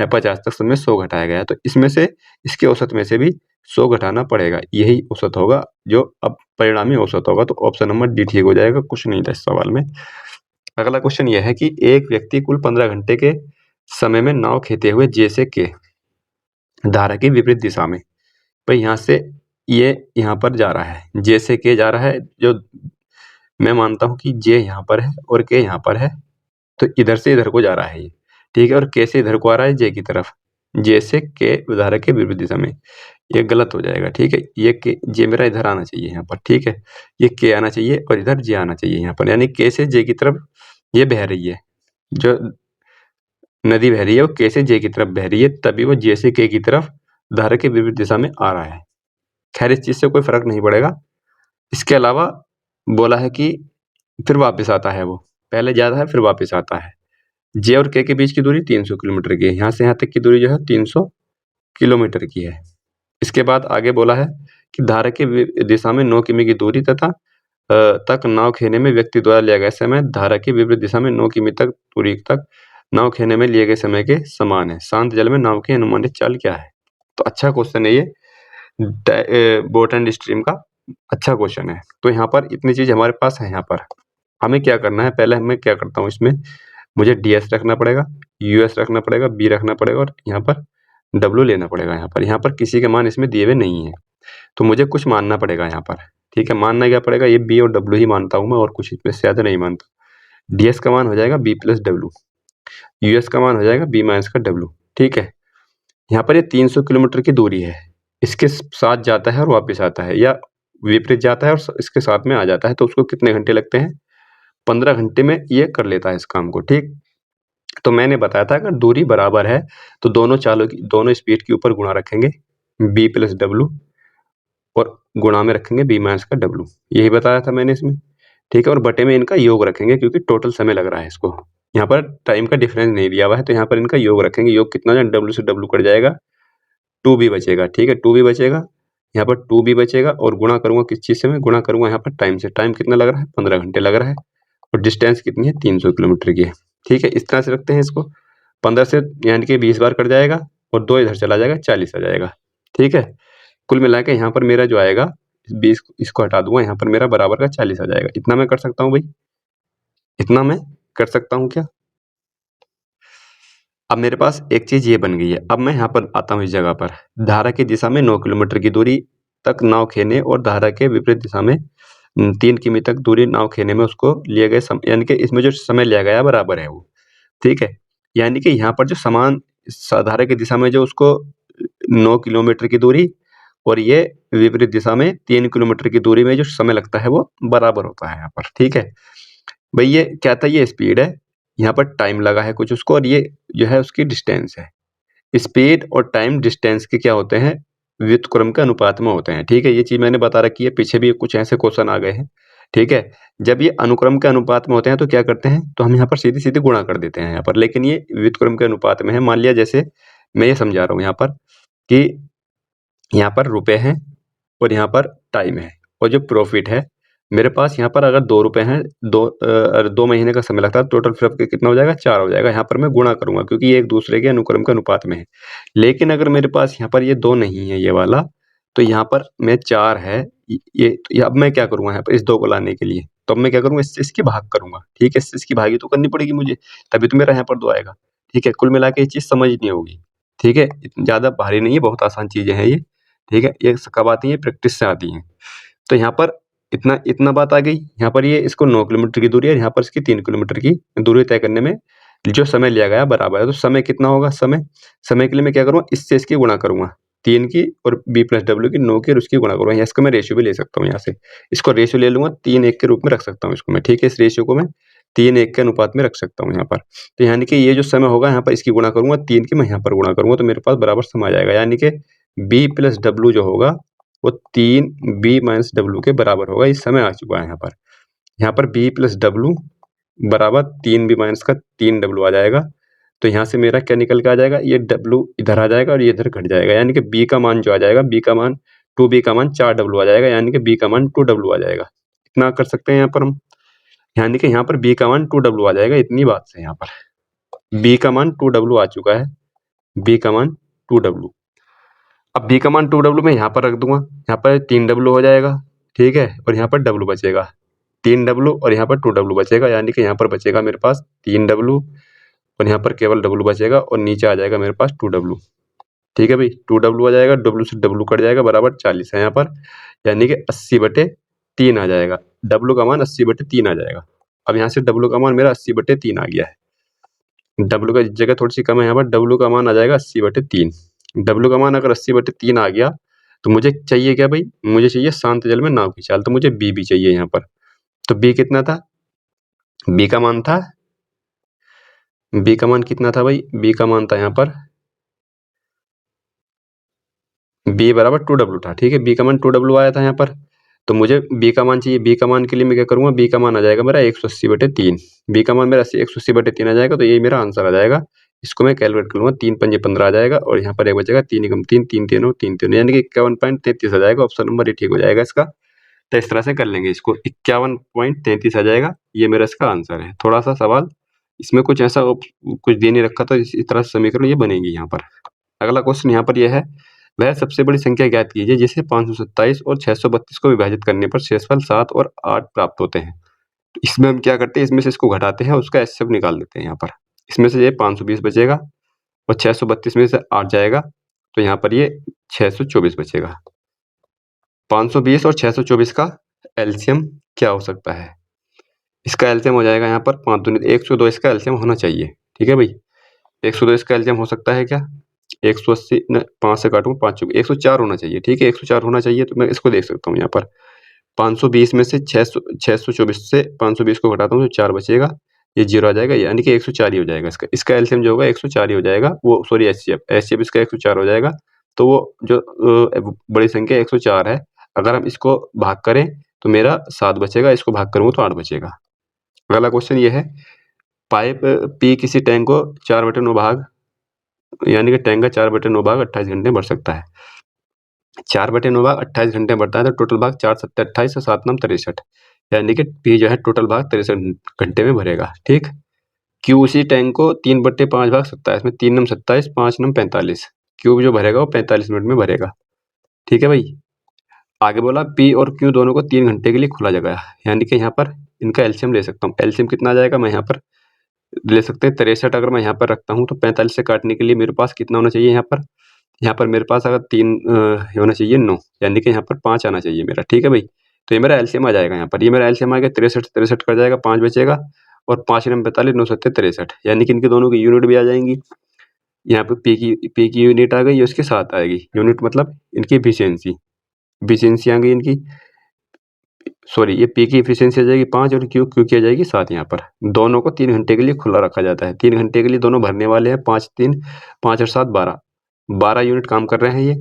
S1: 50 तक सब में 100 घटाया गया है, तो इसमें से इसके औसत में से भी 100 घटाना पड़ेगा, यही औसत होगा जो अब परिणामी औसत होगा। तो ऑप्शन नंबर डी ठीक हो जाएगा, कुछ नहीं था इस सवाल में। अगला क्वेश्चन यह है कि एक व्यक्ति कुल 15 घंटे के समय में नाव खेते हुए जैसे के धारा की विपरीत दिशा में, भाई यहाँ से ये यहाँ पर जा रहा है, जैसे के जा रहा है, जो मैं मानता हूँ कि जे यहाँ पर है और के यहाँ पर है, तो इधर से इधर को जा रहा है ये, ठीक है। और के से इधर को आ रहा है जे की तरफ, जैसे के धारा के विपरीत दिशा में, ये गलत हो जाएगा, ठीक है। ये के जे मेरा इधर आना चाहिए यहाँ पर, ठीक है, ये के आना चाहिए और इधर जे आना चाहिए यहाँ पर, यानी के से जे की तरफ ये बह रही है, जो नदी बह रही है वो के से जे की तरफ बह रही है, तभी वो जे से के की तरफ धारा के विपरीत दिशा में आ रहा है। खैर इस चीज से कोई फर्क नहीं पड़ेगा। इसके अलावा बोला है कि फिर वापस आता है, वो पहले जाता है फिर वापस आता है। जे और के बीच की दूरी 300 किलोमीटर की है, यहाँ से यहाँ तक की दूरी जो है 300 किलोमीटर की है। इसके बाद आगे बोला है कि धारा की दिशा में 9 किमी की दूरी तथा तक नाव खेने में व्यक्ति द्वारा लिया गया समय धारा की विपरीत दिशा में 9 किमी तक दूरी तक नाव खेने में लिए गए समय के समान है। शांत जल में नाव की अनुमानित चाल क्या है? तो अच्छा क्वेश्चन है ये, बोट एंड स्ट्रीम का अच्छा क्वेश्चन है। तो यहाँ पर इतनी चीज हमारे पास है। यहाँ पर हमें क्या करना है, पहले मैं क्या करता हूँ, इसमें मुझे ds रखना पड़ेगा, us रखना पड़ेगा, b रखना पड़ेगा और यहाँ पर w लेना पड़ेगा। यहाँ पर किसी के मान इसमें दिए हुए नहीं है, तो मुझे कुछ मानना पड़ेगा यहाँ पर, ठीक है। मानना क्या पड़ेगा, ये b और w ही मानता हूँ मैं, और कुछ इसमें से ज्यादा नहीं मानता। ds का मान हो जाएगा b प्लस w, us का मान हो जाएगा b माइनस का w, ठीक है। यहाँ पर ये 300 किलोमीटर की दूरी है, इसके साथ जाता है और वापस आता है, या विपरीत जाता है और इसके साथ में आ जाता है, तो उसको कितने घंटे लगते हैं, 15 घंटे में ये कर लेता है इस काम को, ठीक। तो मैंने बताया था अगर दूरी बराबर है तो दोनों स्पीड के ऊपर गुणा रखेंगे b प्लस डब्लू, और गुणा में रखेंगे b माइनस का w, यही बताया था मैंने इसमें, ठीक है। और बटे में इनका योग रखेंगे, क्योंकि टोटल समय लग रहा है इसको, यहाँ पर टाइम का डिफरेंस नहीं दिया हुआ है, तो यहाँ पर इनका योग रखेंगे। योग कितना है, w से w कट जाएगा, 2b बचेगा, ठीक है, 2b बचेगा, यहाँ पर 2b बचेगा, और गुणा करूंगा किस चीज से, मैं गुणा करूंगा यहाँ पर टाइम से। टाइम कितना लग रहा है, 15 घंटे लग रहा है, और डिस्टेंस कितनी है, 300 किलोमीटर की है, ठीक है। इस तरह से रखते हैं इसको, 15 से यानी कि 20 बार कट जाएगा, और 2 इधर चला जाएगा, 40 आ जाएगा, ठीक है। कुल मिला के यहाँ पर मेरा जो आएगा 20 इसको हटा दूंगा, यहाँ पर मेरा बराबर का 40 आ जाएगा। इतना मैं कर सकता हूँ भाई, इतना मैं कर सकता हूँ क्या? अब मेरे पास एक चीज ये बन गई है। अब मैं यहाँ पर आता हूँ इस जगह पर, धारा की दिशा में 9 किलोमीटर की दूरी तक नाव खेने और धारा के विपरीत दिशा में 3 किमी तक दूरी नाव खेने में उसको लिए गए यानी कि इसमें जो समय लिया गया बराबर है वो, ठीक है। यानी कि यहाँ पर जो समान धारा की दिशा में जो उसको 9 किलोमीटर की दूरी और ये विपरीत दिशा में 3 किलोमीटर की दूरी में जो समय लगता है वो बराबर होता है यहाँ पर, ठीक है भाई। ये क्या था, ये स्पीड है, यहाँ पर टाइम लगा है कुछ उसको, और ये जो है उसकी डिस्टेंस है। स्पीड और टाइम डिस्टेंस के क्या होते हैं, व्युत्क्रम के अनुपात में होते हैं, ठीक है। ये चीज मैंने बता रखी है, पीछे भी कुछ ऐसे क्वेश्चन आ गए हैं, ठीक है। जब ये अनुक्रम के अनुपात में होते हैं तो क्या करते हैं, तो हम यहाँ पर सीधी सीधी गुणा कर देते हैं यहाँ पर, लेकिन ये व्युत्क्रम के अनुपात में है। मान लिया जैसे मैं ये समझा रहा हूँ यहाँ पर कि यहाँ पर रुपए हैं और यहाँ पर टाइम है, और जो प्रॉफिट है मेरे पास यहाँ पर अगर 2 रुपए हैं, 2 महीने का समय लगता है, टोटल फिर कितना हो जाएगा, 4 हो जाएगा। यहाँ पर मैं गुणा करूंगा क्योंकि ये एक दूसरे के अनुक्रम के अनुपात में है। लेकिन अगर मेरे पास यहाँ पर ये 2 नहीं है ये वाला, तो यहाँ पर मैं 4 है ये अब मैं क्या करूंगा यहाँ पर इस 2 को लाने के लिए, तो अब मैं क्या करूंगा, इससे इसकी भाग करूंगा, ठीक है। इससे इसकी भागी तो करनी पड़ेगी मुझे, तभी तो मेरा यहाँ पर 2 आएगा, ठीक है। कुल मिला के ये चीज समझनी होगी, ठीक है। ज्यादा भारी नहीं है, बहुत आसान चीजें हैं ये, ठीक है। ये कब आती है, प्रैक्टिस से आती हैं। तो यहाँ पर इतना इतना बात आ गई। यहाँ पर ये इसको 9 किलोमीटर की दूरी है, यहाँ पर इसकी 3 किलोमीटर की दूरी तय करने में जो समय लिया गया बराबर है। तो समय कितना होगा, समय के लिए मैं क्या करूँगा, इससे इसकी गुणा करूंगा, 3 की और b प्लस डब्ल्यू की 9 की और उसकी गुणा करूंगा। इसका मैं रेशियो भी ले सकता हूँ, यहाँ से इसको रेशियो ले लूंगा, 3:1 के रूप में रख सकता हूँ इसको मैं, ठीक है। इस रेशियो को मैं 3:1 के अनुपात में रख सकता हूँ यहाँ पर। तो यानी कि ये जो समय होगा यहाँ पर इसकी गुणा करूंगा, 3 की मैं यहाँ पर गुणा करूंगा, तो मेरे पास बराबर समय आ जाएगा। यानी कि b प्लस डब्ल्यू जो होगा वो 3b माइनस डब्ल्यू के बराबर होगा। इस समय आ चुका है यहाँ पर। यहाँ पर b प्लस डब्ल्यू बराबर 3b माइनस का 3w आ जाएगा। तो यहाँ से मेरा क्या निकल के आ जाएगा, ये w इधर आ जाएगा और ये इधर घट जाएगा। यानी कि b का मान जो आ जाएगा, b का मान 2b का मान 4w आ जाएगा, यानी कि b का मान 2w आ जाएगा। इतना कर सकते हैं यहाँ पर हम, यानी कि यहाँ पर b का मान 2w आ जाएगा। इतनी बात से यहाँ पर b का मान 2w आ चुका है, b का मान 2w। अब b का मान 2w मैं यहाँ पर रख दूंगा, यहाँ पर 3w हो जाएगा, ठीक है। और यहाँ पर w बचेगा, 3w और यहाँ पर 2w बचेगा, यानी कि यहाँ पर बचेगा मेरे पास 3w और यहाँ पर केवल w बचेगा और नीचे आ जाएगा मेरे पास 2w, ठीक है भाई। 2w आ जाएगा, w से w कट जाएगा, बराबर 40 है यहाँ पर, यानी कि 80/3 आ जाएगा। w का मान 80/3 आ जाएगा। अब यहाँ से w का मान मेरा 80/3 आ गया है। w का जगह थोड़ी सी कम है, यहाँ पर w का मान आ जाएगा 80/3। w का मान अगर 80/3 आ गया तो मुझे चाहिए क्या भाई, मुझे चाहिए शांत जल में नाव की चाल, तो मुझे b भी चाहिए यहाँ पर। तो b कितना था, b का मान था, b का मान कितना था भाई, b का मान था यहाँ पर b बराबर 2w था, ठीक है। b का मान 2w आया था यहाँ पर, तो मुझे b का मान चाहिए। b का मान के लिए मैं क्या करूंगा, b का मान आ जाएगा मेरा 180/3। b का मान मेरा 180/3 आ जाएगा, तो यही मेरा आंसर आ जाएगा। इसको मैं कैलकुलेट करूंगा, 3 पंजे 15 आ जाएगा और यहाँ पर एक बचेगा 3 एकम 3, 3 तीनों 3 तीनों, यानी कि 51.33 आ जाएगा। ऑप्शन नंबर ये ठीक हो जाएगा इसका। तो इस तरह से कर लेंगे इसको, 51.33 आ जाएगा, ये मेरा इसका आंसर है। थोड़ा सा सवाल इसमें कुछ ऐसा कुछ दे नहीं रखा, तो इस तरह से समीकरण ये बनेगी यहाँ पर। अगला क्वेश्चन यहाँ पर यह है, वह सबसे बड़ी संख्या ज्ञात कीजिए जिसे 527 और 632 को विभाजित करने पर शेषफल 7 और 8 प्राप्त होते हैं। तो इसमें हम क्या करते हैं, इसमें से इसको घटाते हैं, उसका एचसीएफ निकाल देते हैं यहाँ पर। इसमें से ये 520 बचेगा और 632 में से 8 जाएगा, तो यहाँ पर ये 624 बचेगा। 520 और 624 का एलसीएम क्या हो सकता है, इसका एलसीएम हो जाएगा यहाँ पर 5 दूनी 102, इसका एलसीएम होना चाहिए, ठीक है भाई। 102 इसका एलसीएम हो सकता है क्या, 180 5 से काटूंगा 5 104 होना चाहिए, ठीक है। 104 होना चाहिए, तो मैं इसको देख सकता हूँ यहाँ पर 520 में से 624 से 520 को घटाता हूँ तो 4 बचेगा, ये 0 आ जाएगा, यानी कि 104 ही हो जाएगा इसका एलसीएम जो होगा 104 ही हो जाएगा। वो सॉरी एचसीएफ इसका 104 हो जाएगा। तो वो जो बड़ी संख्या 104 है, अगर हम इसको भाग करें तो मेरा 7 बचेगा, इसको भाग करूंगा तो 8 बचेगा। अगला क्वेश्चन ये है, पाइप पी किसी टैंक को 4/9 भाग, यानी कि टैंक का 4/9 भाग 28 घंटे में भर सकता है। 4/9 भाग 28 घंटे में भरता है, तो टोटल भाग 4 7 28 और 7 9 63, यानी कि पी जो है टोटल भाग 63 घंटे में भरेगा, ठीक। क्यू उसी टैंक को 3/5 भाग 27 में, 3 9 27, 5 9 45, क्यूब जो भरेगा वो 45 मिनट में भरेगा, ठीक है भाई। आगे बोला पी और क्यू दोनों को 3 घंटे के लिए खुला जगह है, यानी कि यहाँ पर इनका एलसीएम ले सकता हूँ। एलसीएम कितना आ जाएगा, मैं यहाँ पर ले सकते हैं 63। अगर मैं यहाँ पर रखता हूँ तो 45 से काटने के लिए मेरे पास कितना होना चाहिए यहाँ पर मेरे पास अगर 3 होना चाहिए 9, यानी कि यहाँ पर 5 आना चाहिए मेरा। ठीक है भाई, तो ये मेरा एलसीएम आ जाएगा। यहाँ पर ये मेरा एलसीएम आ गया 63 कर जाएगा, 5 बचेगा और 5 नम 45 9 सत्ते 63, यानी कि इनके दोनों की यूनिट भी आ जाएंगी। यहाँ पे पी की यूनिट आ गई, उसके साथ आएगी यूनिट, मतलब इनकी एफिशिएंसी आ गई इनकी। सॉरी, ये पी की एफिशिएंसी आ जाएगी 5 और क्यू की आ जाएगी 7। यहाँ पर दोनों को 3 घंटे के लिए खुला रखा जाता है। 3 घंटे के लिए दोनों भरने वाले हैं। 5 और 7 12 यूनिट काम कर रहे हैं ये,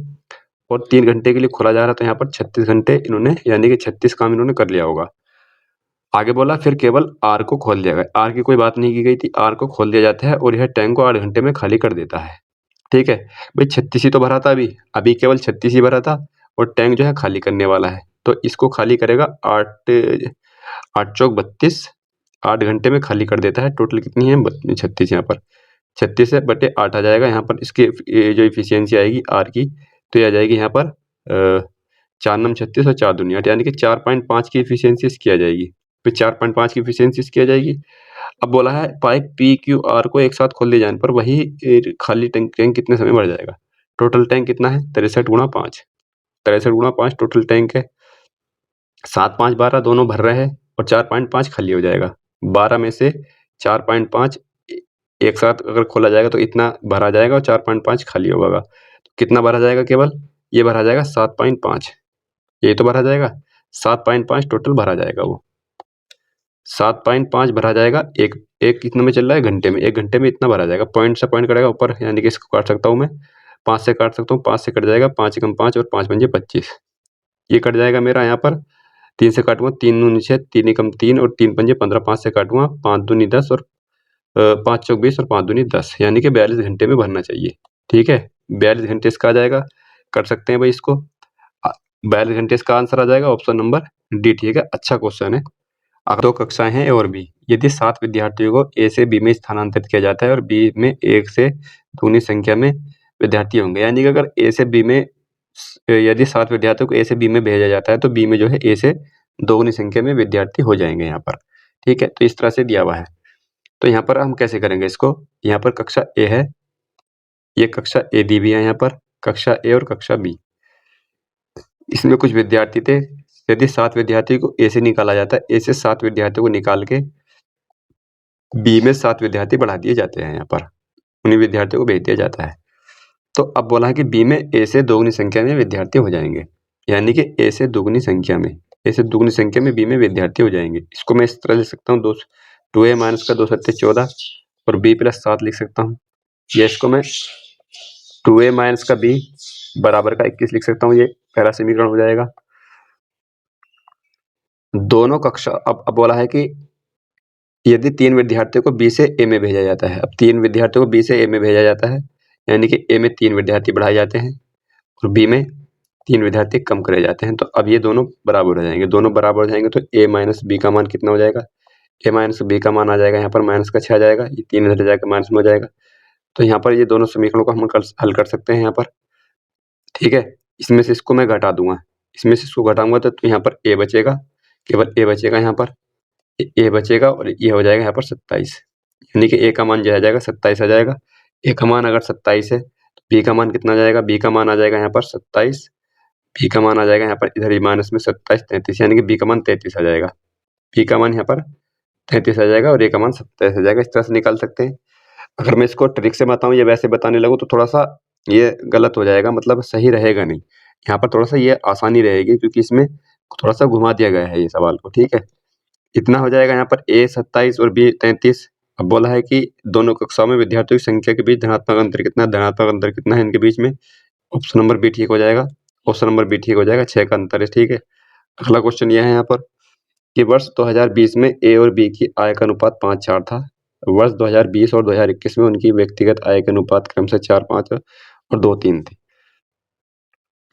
S1: और 3 घंटे के लिए खोला जा रहा है। तो यहाँ पर 36 घंटे इन्होंने, यानी कि 36 काम इन्होंने कर लिया होगा। आगे बोला फिर केवल आर को खोल दिया गया। आर की कोई बात नहीं की गई थी, आर को खोल दिया जाता है और यह टैंक को 8 घंटे में खाली कर देता है। ठीक है भाई, 36 ही तो भरा था अभी केवल 36 ही भरा था और टैंक जो है खाली करने वाला है। तो इसको खाली करेगा 8 चौक 32, 8 घंटे में खाली कर देता है। टोटल कितनी है 36, यहाँ पर 36 है बटे 8 आ जाएगा। यहाँ पर इसकी जो इफिशियंसी आएगी आर की, तो ये आ जाएगी यहाँ पर 4 नम 36 और 4 दूनी 8, यानी कि 4.5 की इफिशियंसी इसकी आ जाएगी। फिर 4.5 की इफिशियंसी इसकी आ जाएगी। अब बोला है पाइप पी क्यू आर को एक साथ खोल दिए जाने पर वही खाली टैंक कितने समय भर जाएगा। टोटल टैंक कितना है 63 गुणा 5, 63 गुणा 5 टोटल टैंक है। 7 5 12 दोनों भर रहे हैं और 4.5 खाली हो जाएगा। 12 में से 4.5 एक साथ अगर खोला जाएगा तो इतना भरा जाएगा और 4.5 खाली होगा। तो कितना भरा जाएगा, केवल ये भरा जाएगा 7.5, ये तो भरा जाएगा 7.5 टोटल भरा जाएगा। वो 7.5 भरा जाएगा। एक कितने में चल रहा है, घंटे में। 1 घंटे में इतना भरा जाएगा। पॉइंट से पॉइंट कटेगा ऊपर, यानी कि इसको काट सकता हूँ मैं 5 से काट सकता हूँ। 5 से कट जाएगा, 5 एकम 5 और 5 पंजे 25, ये कट जाएगा मेरा। यहाँ पर 3 से काटूंगा, 3 दूनी 6, 3 एकम 3 और 3 पंजे 15। 5 से काटूंगा, 5 दूनी 10 और 5 चौक 20 और 5 दूनी 10, यानी कि 42 घंटे में भरना चाहिए। ठीक है, 42 घंटे इसका आ जाएगा। कर सकते हैं भाई इसको, 42 घंटे इसका आंसर आ जाएगा, ऑप्शन नंबर डी। ठीक है, अच्छा क्वेश्चन है। अगर 2 कक्षाएं हैं ए और बी, यदि 7 विद्यार्थियों को ए से बी में स्थानांतरित किया जाता है और बी में 1 से दूनी संख्या में विद्यार्थी होंगे, यानी कि अगर ए से बी में यदि 7 विद्यार्थियों को ए से बी में भेजा जाता है तो बी में जो है ए से दोगुनी संख्या में विद्यार्थी हो जाएंगे यहाँ पर। ठीक है, तो इस तरह से दिया हुआ है। तो यहाँ पर हम कैसे करेंगे इसको, यहाँ पर कक्षा ए है, ये कक्षा ए दी भी है, यहाँ पर कक्षा ए और कक्षा बी, इसमें कुछ विद्यार्थी थे। यदि 7 विद्यार्थी को ए से निकाला जाता है, ए से 7 विद्यार्थियों को निकाल के बी में 7 विद्यार्थी बढ़ा दिए जाते हैं, यहाँ पर उन्हीं विद्यार्थियों को भेज दिया जाता है। तो अब बोला है कि बी में ए से दोगुनी संख्या में विद्यार्थी हो जाएंगे, यानी कि ए से दोगुनी संख्या में बी में विद्यार्थी हो जाएंगे। इसको मैं इस तरह लिख सकता हूँ, 2a माइनस का 2 सत्ते 14 और b प्लस 7 लिख सकता हूँ। या इसको मैं 2a माइनस का b बराबर का 21 लिख सकता हूँ। ये पहला समीकरण हो जाएगा। दोनों कक्षा, अब बोला है कि यदि 3 विद्यार्थियों को बी से ए में भेजा जाता है। अब 3 विद्यार्थियों को बी से ए में भेजा जाता है, यानी कि ए में 3 विद्यार्थी बढ़ाए जाते हैं और बी में 3 विद्यार्थी कम करे जाते हैं। तो अब ये दोनों बराबर हो जाएंगे। दोनों बराबर हो जाएंगे तो ए माइनस बी का मान कितना हो जाएगा, ए माइनस बी का मान आ जाएगा यहाँ पर माइनस का 6 आ जाएगा। ये 3 इधर जाकर माइनस में हो जाएगा। तो यहाँ पर ये दोनों समीकरणों को हम हल कर सकते हैं यहाँ पर। ठीक है, इसमें से इसको मैं घटा दूंगा, इसमें से इसको घटाऊंगा तो यहाँ पर ए बचेगा, केवल ए बचेगा यहाँ पर, ए बचेगा और ये हो जाएगा यहाँ पर 27, यानी कि ए का मान जो आ जाएगा 27 आ जाएगा। ए का मान अगर 27 है तो बी का मान कितना आ जाएगा, बी का मान आ जाएगा यहाँ पर 27, बी का मान आ जाएगा यहाँ पर इधर ही माइनस में 27 33, यानी कि बी का मान 33 आ जाएगा। बी का मान यहाँ पर 33 आ जाएगा और ए का मान 27 आ जाएगा। इस तरह से निकाल सकते हैं। अगर मैं इसको ट्रिक से बताऊं या वैसे बताने लगूं तो थोड़ा सा ये गलत हो जाएगा, मतलब सही रहेगा नहीं। यहाँ पर थोड़ा सा ये आसानी रहेगी क्योंकि इसमें थोड़ा सा घुमा दिया गया है ये सवाल को। ठीक है, इतना हो जाएगा यहाँ पर ए 27 और बी 33। अब बोला है कि दोनों कक्षाओं में विद्यार्थियों की संख्या के बीच धनात्मक अंतर कितना है, धनात्मक अंतर कितना है इनके बीच में। ऑप्शन नंबर बी ठीक हो जाएगा, ऑप्शन नंबर बी ठीक हो जाएगा, 6 का अंतर है। ठीक है, अगला क्वेश्चन यह है यहाँ पर कि वर्ष 2020 में ए और बी की आय का अनुपात 5:4 था। वर्ष 2020 और 2021 में उनकी व्यक्तिगत आय के अनुपात क्रमशः 4:5 और 2:3 थे।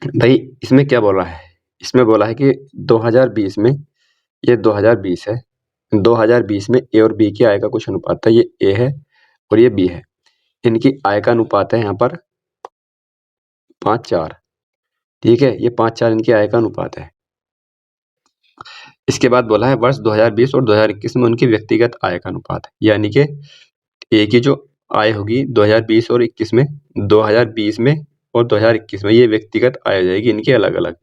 S1: भाई इसमें क्या बोला है, इसमें बोला है कि 2020 में, ये 2020 है, 2020 में ए और बी की आय का कुछ अनुपात था। ये ए है और ये बी है, इनकी आय का अनुपात है यहाँ पर 5:4। ठीक है, ये 5-4 इनके आय का अनुपात है। इसके बाद बोला है वर्ष 2020 और 2021 में उनकी व्यक्तिगत आय का अनुपात है, यानी कि एक ही जो आय होगी 2020 और 21 में, 2020 में और 2021 में, ये व्यक्तिगत आय हो जाएगी इनकी अलग अलग।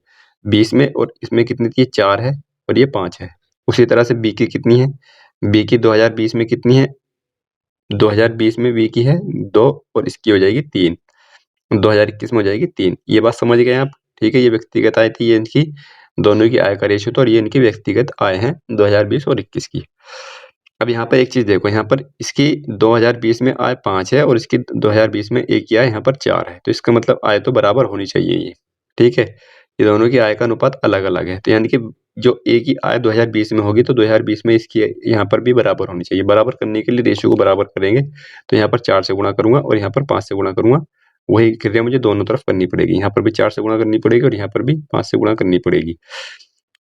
S1: 20 में और इसमें कितनी थी, 4 है और ये 5 है। उसी तरह से बी की कितनी है, बी की 2020 में कितनी है, 2020 में बी की है 2 और इसकी हो जाएगी 3, 2021 में हो जाएगी 3। ये बात समझ गए आप? ठीक है, ये व्यक्तिगत आय थी, ये इनकी दोनों की आय का रेशियो था और ये इनकी व्यक्तिगत आय है 2020 और 21 की। अब यहाँ पर एक चीज देखो, यहाँ पर इसकी 2020 में आय 5 है और इसकी 2020 में एक की आय यहाँ पर 4 है, तो इसका मतलब आय तो बराबर होनी चाहिए ये। ठीक है, ये दोनों की आय का अनुपात अलग अलग है, तो यानी कि जो ए की आय 2020 में होगी तो 2020 में इसकी यहाँ पर भी बराबर होनी चाहिए। बराबर करने के लिए रेशियो को बराबर करेंगे, तो यहाँ पर 4 से गुणा करूंगा और यहाँ पर 5 से गुणा करूंगा। वही क्रिया मुझे दोनों तरफ करनी पड़ेगी, यहाँ पर भी 4 से गुणा करनी पड़ेगी और यहाँ पर भी 5 से गुणा करनी पड़ेगी।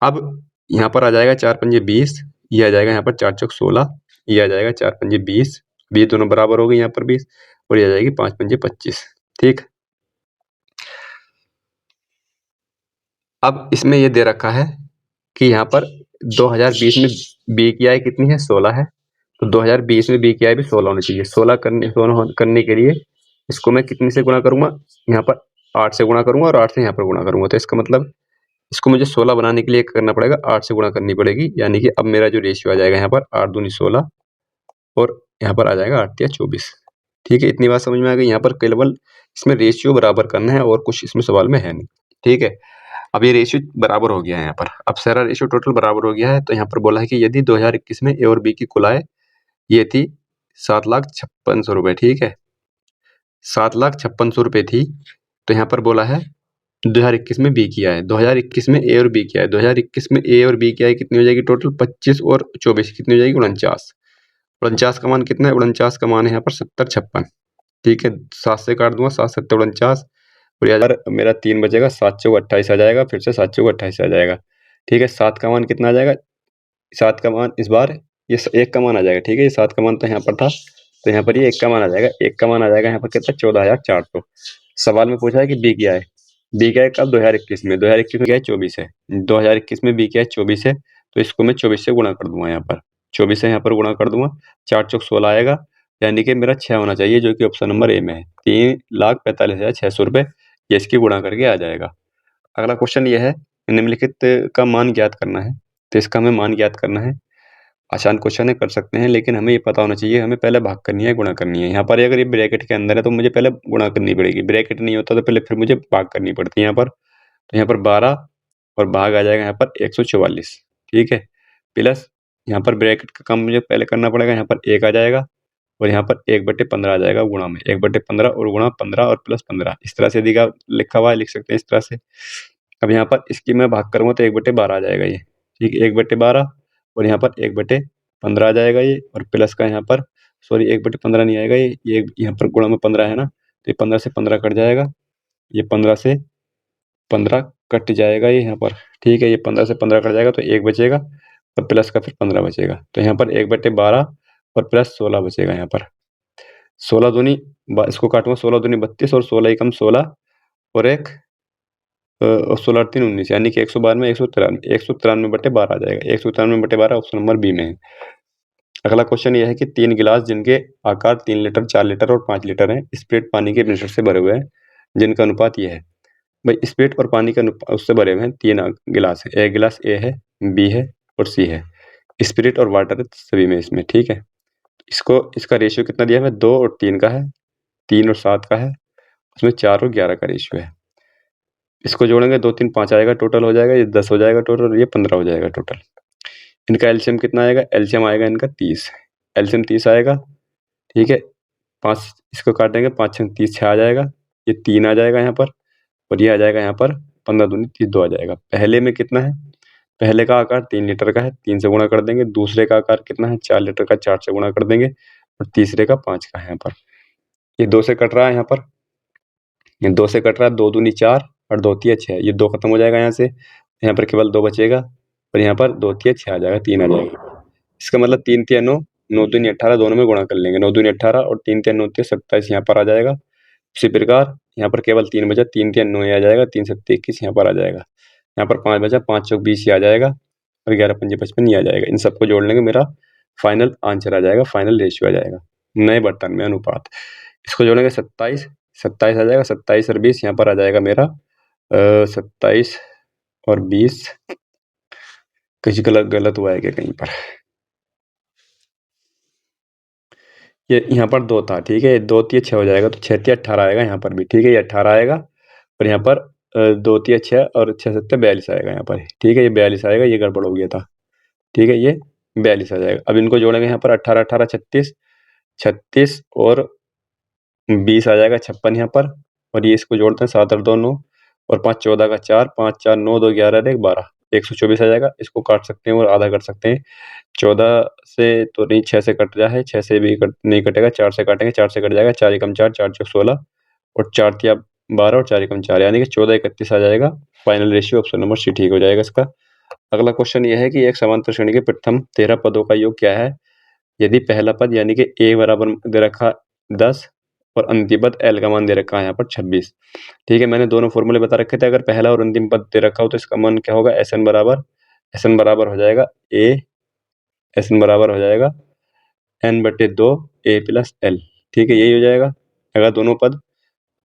S1: अब यहाँ पर आ जाएगा 4 पंजे 20, ये आ जाएगा यहाँ पर 4 चौक 16, ये आ जाएगा 4 पंजे 20, 20 दोनों बराबर हो गए यहाँ पर 20, और ये आ जाएगी 5 पंजे 25। ठीक, अब इसमें ये दे रखा है कि यहाँ पर 2020 में बी की आय कितनी है, 16 है, तो 2020 में बी की आय भी 16 होनी चाहिए। 16 करने के लिए इसको मैं कितने से गुणा करूंगा, यहाँ पर 8 से गुणा करूंगा और 8 से यहाँ पर गुणा करूंगा, तो इसका मतलब इसको मुझे 16 बनाने के लिए करना पड़ेगा, 8 से गुणा करनी पड़ेगी, यानी कि अब मेरा जो रेशियो आ जाएगा यहाँ पर 8 दूनी 16 और यहाँ पर आ जाएगा 8 या 24। ठीक है, इतनी बात समझ में आ गई। यहाँ पर केवल इसमें रेशियो बराबर करना है और कुछ इसमें सवाल में है नहीं। ठीक है, अब ये रेशियो बराबर हो गया है यहाँ पर, अब सारा रेशियो टोटल बराबर हो गया है, तो यहाँ पर बोला है कि यदि 2021 में ए और बी की कुल आय ये थी 7,56,000 रुपए। ठीक है, 7,56,000 रुपए थी, तो यहाँ पर बोला है 2021 में बी की आय, 2021 में ए और बी की आय, 2021 में ए और बी की आय कितनी हो जाएगी टोटल, 25 और 24 कितनी हो जाएगी, 49। 49 का मान कितना है, 49 का मान है यहाँ पर 70,56। ठीक है, 7 से काट दूंगा, 7 7 49 और यार मेरा 3 बचेगा, 7 चौक 28 आ जाएगा, फिर से 7 चौक 28 आ जाएगा। ठीक है, 7 का मान कितना आ जाएगा, 7 का मान इस बार ये 1 का मान आ जाएगा। ठीक है, ये 7 का मान तो यहाँ पर था, तो यहाँ पर ये 1 का मान आ जाएगा, 1 का मान आ जाएगा यहाँ पर कितना, 14,400। सवाल में पूछा है कि बी की आय, बी की आय कब, 2021 में, 2021 में क्या है, 24 है, 2021 में बी की आय 24 है, तो इसको मैं 24 से गुणा कर दूंगा, यहाँ पर 24 से यहाँ पर गुणा कर दूंगा, 4 चौक 16 आएगा, यानी कि मेरा 6 होना चाहिए, जो कि ऑप्शन नंबर ए में है, 3,45,600 रुपए, ये इसकी गुणा करके आ जाएगा। अगला क्वेश्चन ये है, निम्नलिखित का मान ज्ञात करना है, तो इसका हमें मान ज्ञात करना है। आसान क्वेश्चन है, कर सकते हैं, लेकिन हमें ये पता होना चाहिए हमें पहले भाग करनी है, गुणा करनी है। यहाँ पर अगर ये ब्रैकेट के अंदर है तो मुझे पहले गुणा करनी पड़ेगी, ब्रैकेट नहीं होता तो पहले फिर मुझे भाग करनी पड़ती है यहाँ पर। तो यहाँ पर 12 और भाग आ जाएगा यहाँ पर 144। ठीक है, प्लस यहाँ पर ब्रैकेट का काम मुझे पहले करना पड़ेगा, यहाँ पर 1 आ जाएगा और यहाँ पर 1/15 आ जाएगा गुणा में, 1/15 और गुणा 15 और प्लस 15, इस तरह से दिखा लिखा हुआ है, लिख सकते हैं इस तरह से। अब यहाँ पर इसकी मैं भाग करूंगा तो 1/12 आ जाएगा ये। ठीक है, 1/12 और यहाँ पर 1/15 आ जाएगा ये, और प्लस का यहाँ पर, सॉरी 1/15 नहीं आएगा ये यहाँ पर गुणा में 15 है ना, तो ये 15 से 15 कट जाएगा, ये 15 से 15 कट जाएगा ये यहाँ पर। ठीक है, ये 15 से 15 कट जाएगा तो 1 बचेगा और प्लस का फिर 15 बचेगा, तो यहाँ पर 1/12 और प्लस 16 बचेगा यहाँ पर। 16 दूनी इसको काटूंगा, 16 दूनी 32 और 16 एकम 16 और एक और 16 3 19, यानी कि 112 में 193/12 आ जाएगा, 193/12 ऑप्शन नंबर बी में है। अगला क्वेश्चन यह है कि 3 गिलास जिनके आकार 3 लीटर, 4 लीटर और 5 लीटर है, स्प्रेट पानी के मिश्रण से भरे हुए हैं, जिनका अनुपात यह है। भाई स्प्रेट और पानी का उससे भरे हुए हैं 3 गिलास है, एक गिलास ए है, बी है और सी है, स्पिरिट और वाटर है सभी में इसमें। ठीक है, इसको इसका रेशियो कितना दिया है, 2 और 3 का है, 3 और 7 का है, उसमें 4 और 11 का रेशियो है। इसको जोड़ेंगे 2 3 5 आएगा, टोटल हो जाएगा ये 10 हो जाएगा टोटल, और ये 15 हो जाएगा टोटल। इनका एलसीएम कितना आएगा, एलसीएम आएगा इनका 30, एलसीएम 30 आएगा। ठीक है, 5 इसको काटेंगे, 5 6 30, 6 आ जाएगा, ये 3 आ जाएगा यहाँ पर, और ये आ जाएगा यहाँ पर 15 दूनी 30, 2 आ जाएगा। पहले में कितना है, पहले का आकार 3 लीटर का है, 3 से गुणा कर देंगे, दूसरे का आकार कितना है 4 लीटर का, 4 से गुणा कर देंगे, और तीसरे का 5 का है यहाँ पर। ये 2 से कट रहा है यहाँ पर, ये 2 से कट रहा है, 2 दूनी 4 और 2 तिया 6, ये 2 खत्म हो जाएगा यहाँ से, यहाँ पर केवल 2 बचेगा, और यहाँ पर 2 तिया 6 आ जाएगा, 3 आ जाएगा। इसका मतलब 3 तिया 9, 9 दूनी 18, दोनों में गुणा कर लेंगे, 9 दूनी 18 और 3 तिया 9 तिया 27 यहाँ पर आ जाएगा, उसी प्रकार यहाँ पर केवल 3 बचा, 3 3 9 आ जाएगा, 3 7 21 यहाँ पर आ जाएगा। यहाँ पर 5 बचा, 5 चौक 20 आ जाएगा और 11 पंजे 55 आ जाएगा। इन सबको जोड़ लेंगे, मेरा फाइनल आंसर आ जाएगा, फाइनल रेशियो आ जाएगा नए बर्तन में अनुपात। इसको जोड़ेंगे 27 27 आ जाएगा, 27 और 20 यहाँ पर आ जाएगा मेरा 27 और 20 कुछ गलत हुआ है क्या कहीं पर? ये यहाँ पर 2 था, ठीक है, 2 3 6 हो जाएगा, तो 6 3 18 आएगा यहाँ पर भी, ठीक है, ये 18 आएगा और यहाँ पर 2 3 6 और 6 7 42 आएगा यहाँ पर, ठीक है, ये 42 आएगा, ये गड़बड़ हो गया था, ठीक है, ये 42 आ जाएगा। अब इनको जोड़ेंगे यहाँ पर 18 18 36 36 और 20 आ जाएगा 56 यहाँ पर, और ये इसको जोड़ते हैं 7 और 2 9 और 5 14 का 4 5 4 9 2 11 और 1 12 124 आ जाएगा। इसको काट सकते हैं और आधा कर सकते हैं, 14 से तो नहीं, 6 से कट रहा है, 6 से भी नहीं कटेगा, 4 से काटेंगे, 4 से कट जाएगा, 4 एकम 4 4 चौक 16 और 4 तिया 12 और 4 एकम 4 यानी कि 14 31 आ जाएगा। Final ratio option number C ठीक हो जाएगा इसका। अगला क्वेश्चन यह है कि एक समांतर श्रेणी के प्रथम 13 पदों का योग क्या है यदि पहला पद यानी कि ए बराबर दे रखा 10 और अंतिम पद एल का मान दे रखा है यहाँ पर 26। ठीक है, मैंने दोनों फॉर्मूले बता रखे थे, अगर पहला और अंतिम पद दे रखा हो तो इसका मान क्या होगा, एस एन बराबर हो जाएगा एस एन बराबर हो जाएगा एन बटे 2 ए प्लस एल। ठीक है, यही हो जाएगा। अगर दोनों पद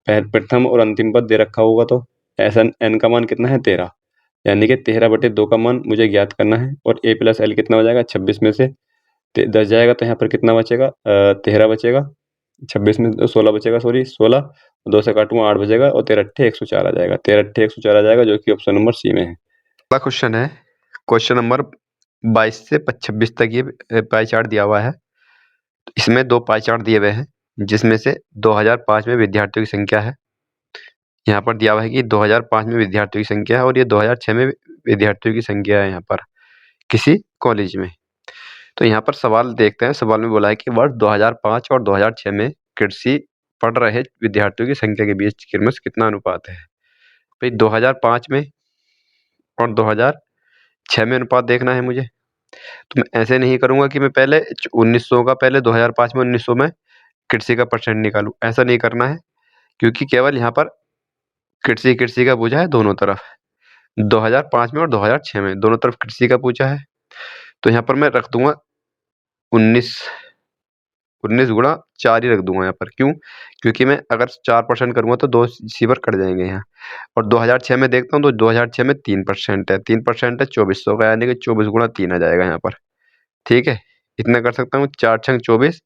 S1: प्रथम और अंतिम पद दे रखा होगा तो एस एन का मान कितना है 13, यानी कि 13 बटे 2 का मान मुझे ज्ञात करना है, और ए प्लस एल कितना हो जाएगा 26 में से 10 जाएगा तो यहाँ पर कितना बचेगा 13 बचेगा, 26 में 16 बचेगा, सॉरी 16, 2 से काटूंगा 8 बचेगा और 13 अट्ठे 104 आ जाएगा, 13 अट्ठे 104 आ जाएगा, जो कि ऑप्शन नंबर सी में है। अगला क्वेश्चन है क्वेश्चन नंबर 22 से 26 तक ये पाई चार्ट दिया हुआ है। इसमें 2 पाई चार्ट दिए हुए हैं जिसमें से 2005 में विद्यार्थियों की संख्या है, यहाँ पर दिया हुआ है कि 2005 में विद्यार्थियों की संख्या है और ये 2006 में विद्यार्थियों की संख्या है यहाँ पर किसी कॉलेज में। तो यहाँ पर सवाल देखते हैं, सवाल में बोला है कि वर्ष 2005 और 2006 में कृषि पढ़ रहे विद्यार्थियों की संख्या के बीच क्रमश कितना अनुपात है। भाई 2005 में और 2006 में अनुपात देखना है मुझे, तो मैं ऐसे नहीं करूंगा कि मैं पहले 1900 का पहले 2005 में 1900 में कृषि का परसेंट निकालूं, ऐसा नहीं करना है, क्योंकि केवल यहाँ पर कृषि का पूछा है दोनों तरफ, 2005 में और 2006 में दोनों तरफ कृषि का पूछा है, तो यहाँ पर मैं रख दूंगा 19 गुणा 4 ही रख दूंगा यहाँ पर। क्यों? क्योंकि मैं अगर 4% करूंगा तो 2 सीवर कट जाएंगे यहाँ, और 2006 में देखता हूँ तो 2006 में 3% है, 3% है 2400 का, यानी कि 24 गुणा 3 आ जाएगा यहाँ पर। ठीक है, इतना कर सकता हूँ, 4 छंग 24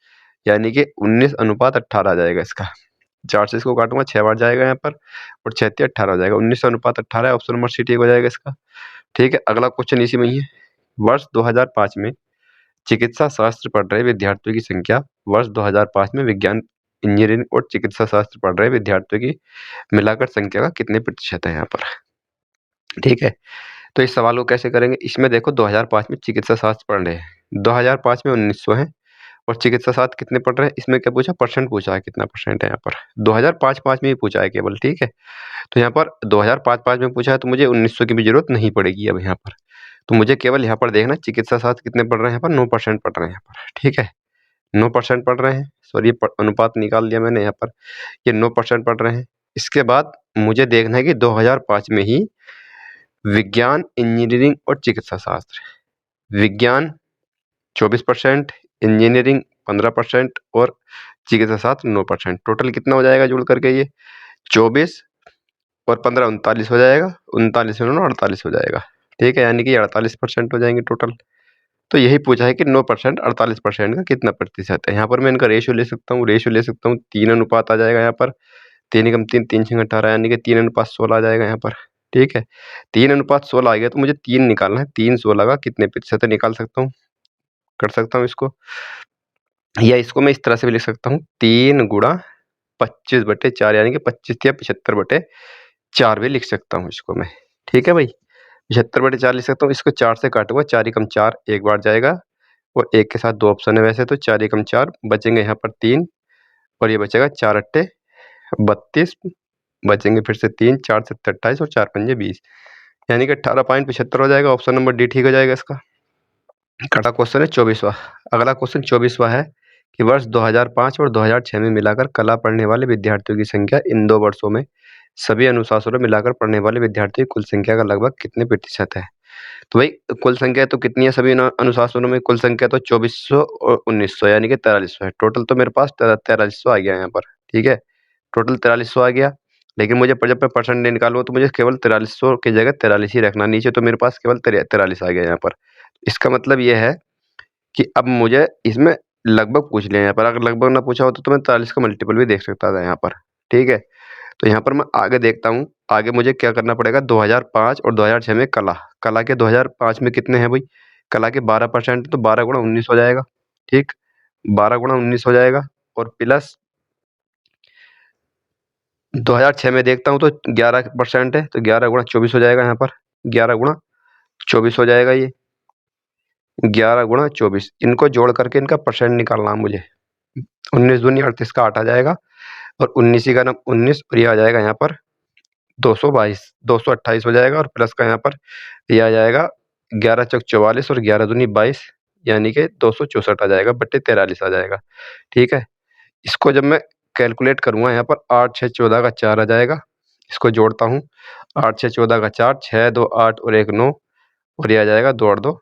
S1: यानी कि 19:18 आ जाएगा इसका। 4 से इसको काटूंगा 6 बार जाएगा यहाँ पर, और 6 × 18 हो जाएगा, 19:18 ऑप्शन नंबर सी ठीक हो जाएगा इसका। ठीक है, अगला क्वेश्चन इसी में ही है। वर्ष 2005 में चिकित्सा शास्त्र पढ़ रहे विद्यार्थियों की संख्या वर्ष 2005 में विज्ञान इंजीनियरिंग और चिकित्सा शास्त्र पढ़ रहे विद्यार्थियों की मिलाकर संख्या का कितने प्रतिशत है यहाँ पर। ठीक है, तो इस सवाल को कैसे करेंगे, इसमें देखो 2005 में चिकित्सा शास्त्र पढ़ रहे हैं, 2005 में 1900 है और चिकित्सा शास्त्र कितने पढ़ रहे हैं, इसमें क्या पूछा, परसेंट पूछा है, कितना परसेंट है यहाँ पर 2005 में ही पूछा है केवल। ठीक है, तो यहाँ पर 2005 में पूछा है तो मुझे 1900 की भी जरूरत नहीं पड़ेगी अब यहाँ पर, तो मुझे केवल यहाँ पर देखना चिकित्सा शास्त्र कितने पढ़ रहे हैं, यहाँ पर 9% पढ़ रहे हैं यहाँ पर। ठीक है, 9% पढ़ रहे हैं, सॉरी अनुपात निकाल लिया मैंने यहाँ पर, ये 9% पढ़ रहे हैं। इसके बाद मुझे देखना है कि 2005 में ही विज्ञान इंजीनियरिंग और चिकित्सा शास्त्र, विज्ञान 24%, इंजीनियरिंग 15% और चिकित्सा शास्त्र 9%, टोटल कितना हो जाएगा जोड़ करके, ये 24 और 15 39 हो जाएगा, 39 में 48 हो जाएगा। ठीक है, यानी कि 48% हो जाएंगे टोटल। तो यही पूछा है कि 9% 48% का कितना प्रतिशत है। यहाँ पर मैं इनका रेशियो ले सकता हूँ, 3 अनुपात आ जाएगा यहाँ पर, 3 × 3 3 × 18 यानी कि 3:16 आ जाएगा यहाँ पर। ठीक है, 3:16 आ गया तो मुझे 3 निकालना है, 3:16 का कितने प्रतिशत है निकाल सकता हूँ, कर सकता हूँ इसको, या इसको मैं इस तरह से भी लिख सकता हूँ, 3 गुणा 25/4 यानी कि 25 या 75/4 भी लिख सकता हूँ इसको मैं। ठीक है भाई, 75/4 लिख सकता हूँ, इसको 4 से काटूंगा, 4 × 4 एक बार जाएगा और 1 के साथ 2 ऑप्शन है वैसे तो, 4 × 4 बचेंगे यहाँ पर 3 और ये बचेगा 4 अट्ठे 32, बचेंगे फिर से 3, 4 7 28 और 4 पंजे 20, यानी कि 18.75 हो जाएगा, ऑप्शन नंबर डी ठीक हो जाएगा इसका। कटा क्वेश्चन है 24वां। अगला क्वेश्चन 24वां है
S2: कि वर्ष 2005 और 2006 में मिलाकर कला पढ़ने वाले विद्यार्थियों की संख्या इन 2 वर्षों में सभी अनुशासनों में मिलाकर पढ़ने वाले विद्यार्थियों की कुल संख्या का लगभग कितने प्रतिशत है? तो भाई कुल संख्या तो कितनी है सभी अनुशासनों में? कुल संख्या तो 2400 और 1900 यानी कि 4300 है। टोटल तो मेरे पास 4300 आ गया यहाँ पर, ठीक है। टोटल 4300 आ गया, लेकिन मुझे जब मैं परसेंट निकालूंगा तो मुझे केवल 4300 की जगह 43 ही रखना, नीचे तो मेरे पास केवल 43 आ गया यहाँ पर। इसका मतलब ये है कि अब मुझे इसमें लगभग पूछ लिया यहाँ पर। अगर लगभग ना पूछा होता तो मैं 43 का मल्टीपल भी देख सकता था यहाँ पर, ठीक है। तो यहाँ पर मैं आगे देखता हूँ, आगे मुझे क्या करना पड़ेगा। 2005 और 2006 में कला के 2005 में कितने हैं भाई? कला के 12% तो 12 गुणा 19 हो जाएगा, ठीक। 12 गुणा 19 हो जाएगा और प्लस 2006 में देखता हूँ तो 11% है, तो 11 गुणा 24 हो जाएगा यहाँ पर। 11 गुणा 24 हो जाएगा ये, 11 गुणा 24। इनको जोड़ करके इनका परसेंट निकालना है मुझे। 19 दूनी 38 का 8 आ जाएगा और 19 का नाम 19 और ये आ जाएगा यहाँ पर 222, 228 हो जाएगा और प्लस का यहाँ पर ये आ जाएगा 11 चौक 44 और 11 दूनी 22 यानी कि 264 आ जाएगा बट्टे 43 आ जाएगा, ठीक है। इसको जब मैं कैलकुलेट करूँगा यहाँ पर 8 6 14 का 4 आ जाएगा। इसको जोड़ता हूँ, 8 6 14 का 4, 6 2 8 और 1 9 और ये आ जाएगा 2 8 2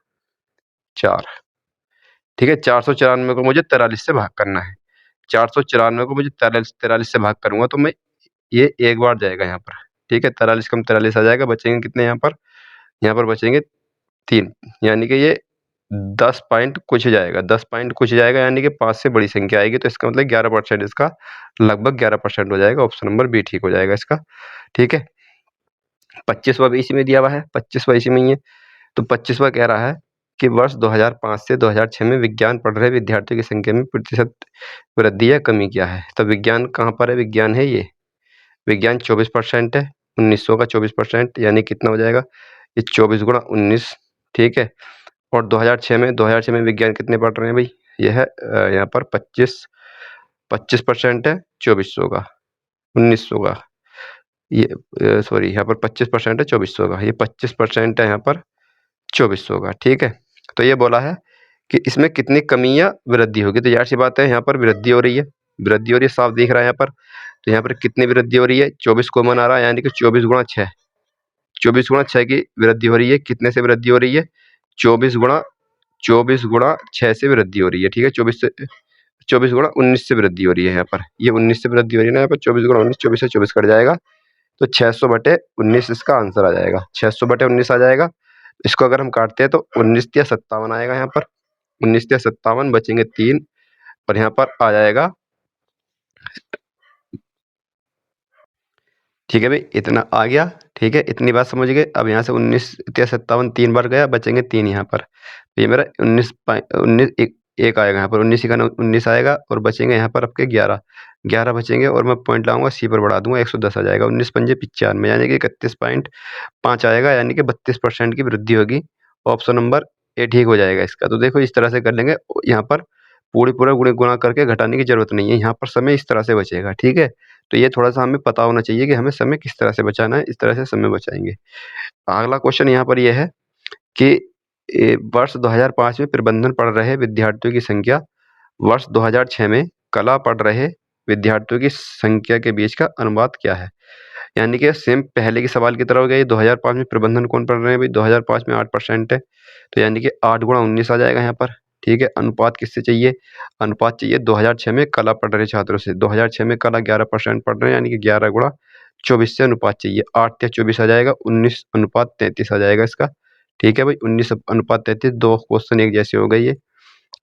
S2: 4, ठीक है। 494 को मुझे 43 से भाग करना है। 494 को मुझे 43 से भाग करूँगा तो मैं ये एक बार जाएगा यहाँ पर, ठीक है। 43 कम 43 आ जाएगा, बचेंगे कितने यहाँ पर? यहाँ पर बचेंगे 3, यानी कि ये 10 पॉइंट कुछ जाएगा, 10 पॉइंट कुछ जाएगा यानी कि 5 से बड़ी संख्या आएगी, तो इसका मतलब 11% इसका लगभग 11% हो जाएगा। ऑप्शन नंबर बी ठीक हो जाएगा इसका, ठीक है। 25वां भी इसी में दिया हुआ है, 25वां इसी में ही है। तो 25वां कह रहा है कि वर्ष 2005 से 2006 में विज्ञान पढ़ रहे विद्यार्थियों की संख्या में प्रतिशत वृद्धि या कमी क्या है? तो विज्ञान कहाँ पर है? विज्ञान है ये, विज्ञान 24% है। 1900 का 24% यानी कितना हो जाएगा? ये 24 गुणा 19, ठीक है। और 2006 में विज्ञान कितने पढ़ रहे हैं भाई? ये है यहाँ पर 25% है 2400 का, 1900 का, ये सॉरी यहाँ पर 25% है 2400 का, ये 25% है यहाँ पर 2400 का, ठीक है। तो ये बोला है कि इसमें कितनी कमी या वृद्धि होगी, तो यार सी बात है यहाँ पर वृद्धि हो रही है, वृद्धि हो रही है, साफ दिख रहा है यहाँ पर। तो यहाँ पर कितनी वृद्धि हो रही है? 24 कॉमन आ रहा है यानी कि 24 गुणा 6, 24 गुणा 6 की वृद्धि हो रही है। कितने से वृद्धि हो रही है? 24 गुणा 6 से वृद्धि हो रही है, ठीक है। 24 गुणा 19 से वृद्धि हो रही है यहाँ पर, ये 19 से वृद्धि हो रही है ना यहाँ पर। 24 गुणा 19, 24 से 24 कट जाएगा तो 600 बटे 19 इसका आंसर आ जाएगा। 600 बटे 19 आ जाएगा। इसको अगर हम काटते हैं तो 19 या 57 आएगा यहाँ पर, 19 या 57 बचेंगे 3 और यहाँ पर आ जाएगा, ठीक है भाई। इतना आ गया, ठीक है। इतनी बात समझ गए। अब यहाँ से 19 या 57 3 बार गया, बचेंगे 3 यहाँ पर। तो ये मेरा 19 एक आएगा यहाँ पर, 19 का 19 आएगा और बचेंगे यहाँ पर आपके 11 बचेंगे और मैं पॉइंट लाऊंगा सी पर बढ़ा दूंगा, 110 आ जाएगा। 19 पंजे 95 यानी कि 31.5 आएगा, यानी कि 32% की वृद्धि होगी। ऑप्शन नंबर ए ठीक हो जाएगा इसका। तो देखो इस तरह से कर लेंगे, यहाँ पर पूरा गुणा करके घटाने की जरूरत नहीं है, यहाँ पर समय इस तरह से बचेगा, ठीक है। तो ये थोड़ा सा हमें पता होना चाहिए कि हमें समय किस तरह से बचाना है, इस तरह से समय बचाएंगे। अगला क्वेश्चन यहाँ पर यह है कि वर्ष 2005 में प्रबंधन पढ़ रहे विद्यार्थियों की संख्या वर्ष 2006 में कला पढ़ रहे विद्यार्थियों की संख्या के बीच का अनुपात क्या है? यानी कि सेम पहले के सवाल की तरह हो गया। ये 2005 में प्रबंधन कौन पढ़ रहे हैं भाई? 2005 में 8% है, तो यानी कि 8 गुणा 19 आ जाएगा यहाँ पर, ठीक है। अनुपात किससे चाहिए? अनुपात चाहिए 2006 में कला पढ़ रहे छात्रों से। 2006 में कला 11% पढ़ रहे हैं, यानी कि 11 गुणा 24 से अनुपात चाहिए। 8 या 24 आ जाएगा, 19 अनुपात 33 आ जाएगा इसका, ठीक है भाई। 19 अनुपात 33, 2 क्वेश्चन एक जैसे हो गए ये।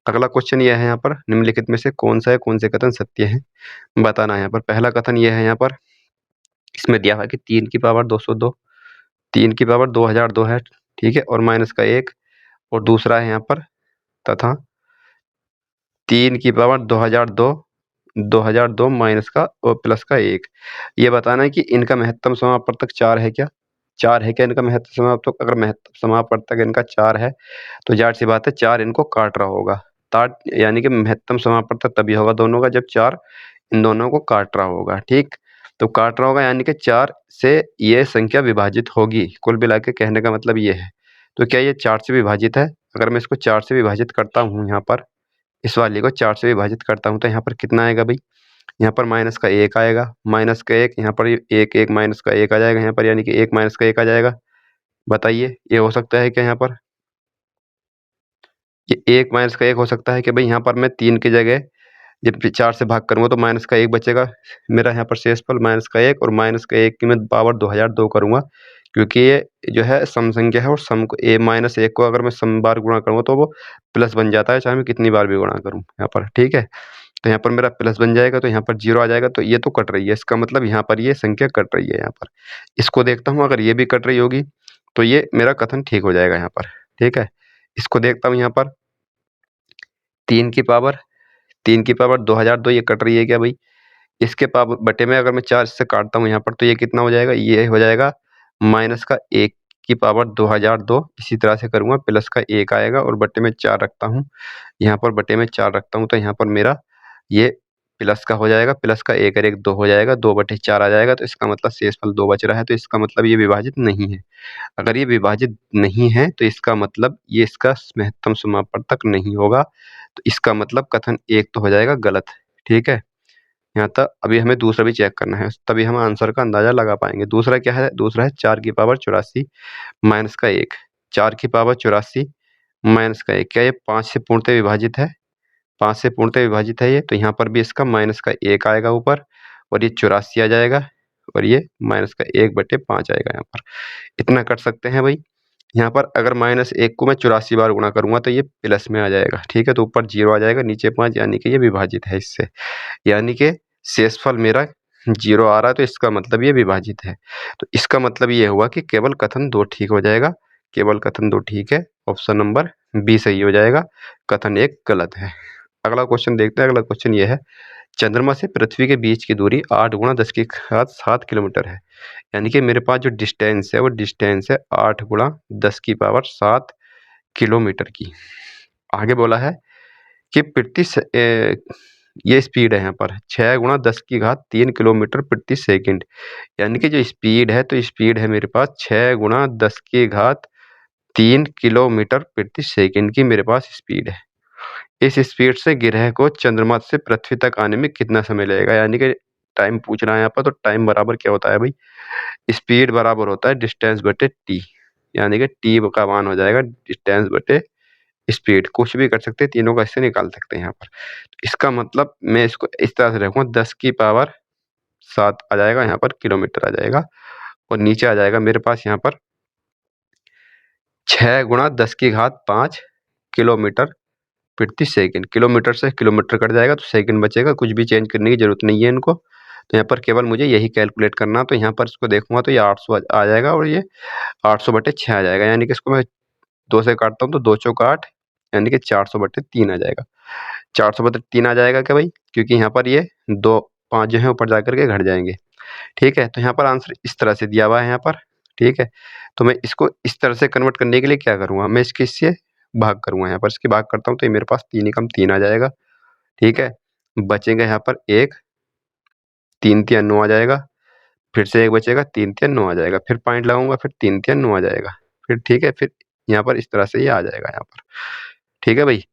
S2: अगला क्वेश्चन यह है यहाँ पर, निम्नलिखित में से कौन सा है, कौन से कथन सत्य है बताना है यहाँ पर। पहला कथन यह है यहाँ पर, इसमें दिया हुआ है कि 3 की पावर 202, 3 की पावर 2002 है, ठीक है, और माइनस का 1। और दूसरा है यहाँ पर तथा 3 की पावर 2002 माइनस का और प्लस का 1। ये बताना है कि इनका महत्तम समापवर्तक 4 है क्या? 4 है क्या इनका महत्तम समापवर्तक? अगर महत्तम समापवर्तक इनका 4 है तो जाहिर सी बात है 4 इनको काट रहा होगा। यानी कि महत्तम समापवर्तक तभी होगा दोनों का जब 4 इन दोनों को काट रहा होगा, ठीक। तो काट रहा होगा यानी कि 4 से ये संख्या विभाजित होगी। कुल मिला के कहने का मतलब ये है। तो क्या ये 4 से विभाजित है? अगर मैं इसको 4 से विभाजित करता हूँ यहाँ पर, इस वाली को 4 से विभाजित करता हूँ तो यहाँ पर कितना आएगा भाई, यहाँ पर माइनस का 1 आएगा, माइनस का 1 यहाँ पर 1 माइनस का 1 आ जाएगा यहाँ पर, यानी कि 1 माइनस का 1 आ जाएगा। बताइए ये हो सकता है क्या यहाँ पर? ये 1 माइनस का 1 हो सकता है कि भाई यहाँ पर मैं 3 की जगह जब 4 से भाग करूँगा तो माइनस का 1 बचेगा मेरा यहाँ पर शेषफल माइनस का 1, और माइनस का 1 की मैं पावर 2002 करूँगा, क्योंकि ये जो है सम संख्या है और सम को माइनस 1 को अगर मैं सम बार गुणा करूँगा तो वो प्लस बन जाता है, चाहे मैं कितनी बार भी गुणा करूँ यहाँ पर, ठीक है। तो यहाँ पर मेरा प्लस बन जाएगा, तो यहाँ पर 0 आ जाएगा, तो ये तो कट रही है, इसका मतलब यहाँ पर ये संख्या कट रही है यहाँ पर। इसको देखता हूँ, अगर ये भी कट रही होगी तो ये मेरा कथन ठीक हो जाएगा यहाँ पर, ठीक है। इसको देखता हूँ यहाँ पर 3 की पावर 2002 ये कट रही है क्या भाई? इसके पावर बटे में अगर मैं 4 इससे काटता हूँ यहाँ पर तो ये कितना हो जाएगा? ये हो जाएगा माइनस का 1 की पावर 2002। इसी तरह से करूँगा, प्लस का 1 आएगा और बटे में 4 रखता हूँ, यहाँ पर बटे में 4 रखता हूँ, तो यहाँ पर मेरा ये प्लस का हो जाएगा, प्लस का 1 और 1 2 हो जाएगा, 2/4 आ जाएगा, तो इसका मतलब शेषफल 2 बच रहा है, तो इसका मतलब ये विभाजित नहीं है। अगर ये विभाजित नहीं है तो इसका मतलब ये इसका महत्तम समापवर्तक नहीं होगा, तो इसका मतलब कथन 1 तो हो जाएगा गलत, ठीक है। यहाँ तक अभी हमें दूसरा भी चेक करना है, तभी हम आंसर का अंदाजा लगा पाएंगे। दूसरा क्या है? दूसरा है 4 की पावर 84 माइनस का 1। 4 की पावर 84 माइनस का 1, क्या ये 5 से पूर्णतः विभाजित है? 5 से पूर्णतः विभाजित है ये, तो यहाँ पर भी इसका माइनस का 1 आएगा ऊपर, और ये 84 आ जाएगा, और ये माइनस का 1/5 आएगा यहाँ पर। इतना कर सकते हैं भाई। यहाँ पर अगर -1 को मैं 84 बार गुणा करूँगा तो ये प्लस में आ जाएगा, ठीक है। तो ऊपर 0 आ जाएगा, नीचे 5, यानी कि ये विभाजित है इससे, यानी कि शेषफल मेरा 0 आ रहा है, तो इसका मतलब ये विभाजित है। तो इसका मतलब ये हुआ कि केवल कथन 2 ठीक हो जाएगा, केवल कथन 2 ठीक है, ऑप्शन नंबर बी सही हो जाएगा, कथन 1 गलत है। अगला क्वेश्चन देखते हैं। अगला क्वेश्चन ये है, चंद्रमा से पृथ्वी के बीच की दूरी 8 × 10⁻7 किलोमीटर है, यानी कि मेरे पास जो डिस्टेंस है वो डिस्टेंस है 8 × 10⁻7 किलोमीटर की। आगे बोला है कि ये स्पीड है यहाँ पर 6 × 10⁻3 किलोमीटर प्रति सेकंड, यानी कि जो स्पीड है, तो स्पीड है मेरे पास 6 × 10⁻3 किलोमीटर प्रति सेकंड की मेरे पास स्पीड है। इस स्पीड से ग्रह को चंद्रमा से पृथ्वी तक आने में कितना समय लगेगा, यानी कि टाइम पूछ रहा है यहाँ पर। तो टाइम बराबर क्या होता है भाई? स्पीड बराबर होता है डिस्टेंस बटे टी, यानी कि टी का मान हो जाएगा डिस्टेंस बटे स्पीड। कुछ भी कर सकते हैं, तीनों का इससे निकाल सकते हैं यहाँ पर। तो इसका मतलब मैं इसको इस तरह से रखूँगा, 10⁻7 आ जाएगा यहाँ पर, किलोमीटर आ जाएगा, और नीचे आ जाएगा मेरे पास यहाँ पर 6 × 10⁻5 किलोमीटर प्रति सेकंड। किलोमीटर से किलोमीटर कट जाएगा तो सेकंड बचेगा, कुछ भी चेंज करने की जरूरत नहीं है इनको। तो यहाँ पर केवल मुझे यही कैलकुलेट करना, तो यहाँ पर इसको देखूंगा तो ये 800 आ जाएगा, और ये 800/6 आ जाएगा, यानी कि इसको मैं 2 से काटता हूँ तो 2 चौक 8, यानी कि 400/3 आ जाएगा। 400/3 आ जाएगा क्या भाई? क्योंकि यहाँ पर ये 2 5 जो है ऊपर जाकर के घट जाएंगे, ठीक है। तो यहाँ पर आंसर इस तरह से दिया हुआ है यहाँ पर, ठीक है। तो मैं इसको इस तरह से कन्वर्ट करने के लिए क्या करूँगा, मैं इसके इससे भाग करूँगा, यहाँ पर इसके भाग करता हूँ तो ये मेरे पास 3 एकम 3 आ जाएगा, ठीक है। बचेगा यहाँ पर 1, 3 3 9 आ जाएगा, फिर से 1 बचेगा, 3 3 9 आ जाएगा, फिर पॉइंट लगाऊंगा, फिर 3 3 9 आ जाएगा, फिर ठीक है, फिर यहाँ पर इस तरह से ये आ जाएगा यहाँ पर, ठीक है भाई।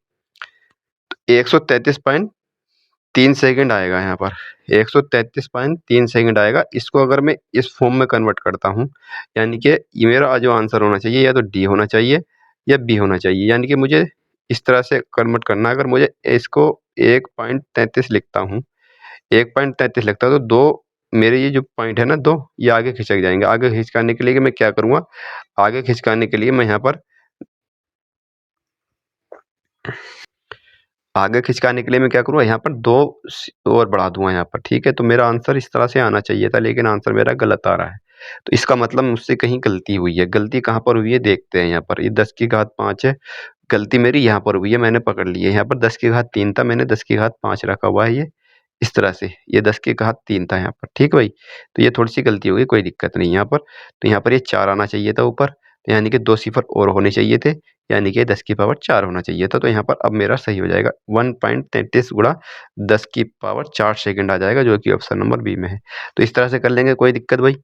S2: 133.3 सेकंड आएगा यहाँ पर, 133.3 सेकंड आएगा। इसको अगर मैं इस फॉर्म में कन्वर्ट करता हूँ, यानी कि ये मेरा जो आंसर होना चाहिए या तो डी होना चाहिए या बी होना चाहिए, यानी कि मुझे इस तरह से कन्वर्ट करना है। अगर मुझे इसको 1.33 लिखता हूँ, 1.33 लिखता हूँ, तो 2 मेरे ये जो पॉइंट है ना 2, ये आगे खिंचक जाएंगे। आगे खिंचकाने के लिए मैं क्या करूँगा, आगे खिंचकाने के लिए मैं यहाँ पर आगे खिंचकाने के लिए मैं क्या करूँगा, यहाँ पर 2 और बढ़ा दूंगा यहाँ पर, ठीक है। तो मेरा आंसर इस तरह से आना चाहिए था, लेकिन आंसर मेरा गलत आ रहा है। तो इसका मतलब मुझसे कहीं गलती हुई है। गलती कहाँ पर हुई है देखते हैं। यहाँ पर ये 10⁻5 है, गलती मेरी यहाँ पर हुई है, मैंने पकड़ ली है। यहाँ पर 10⁻3 था, मैंने 10⁻5 रखा हुआ है, ये इस तरह से, ये 10⁻3 था यहाँ पर, ठीक भाई। तो ये थोड़ी सी गलती हो गई, कोई दिक्कत नहीं यहाँ पर। तो यहाँ पर ये 4 आना चाहिए था ऊपर, तो यानी कि 2 सिफर और होने चाहिए थे, यानी कि 10⁻4 होना चाहिए था। तो यहाँ पर अब मेरा सही हो जाएगा, 1.33 × 10⁻4 सेकंड आ जाएगा, जो कि ऑप्शन नंबर बी में है। तो इस तरह से कर लेंगे, कोई दिक्कत भाई।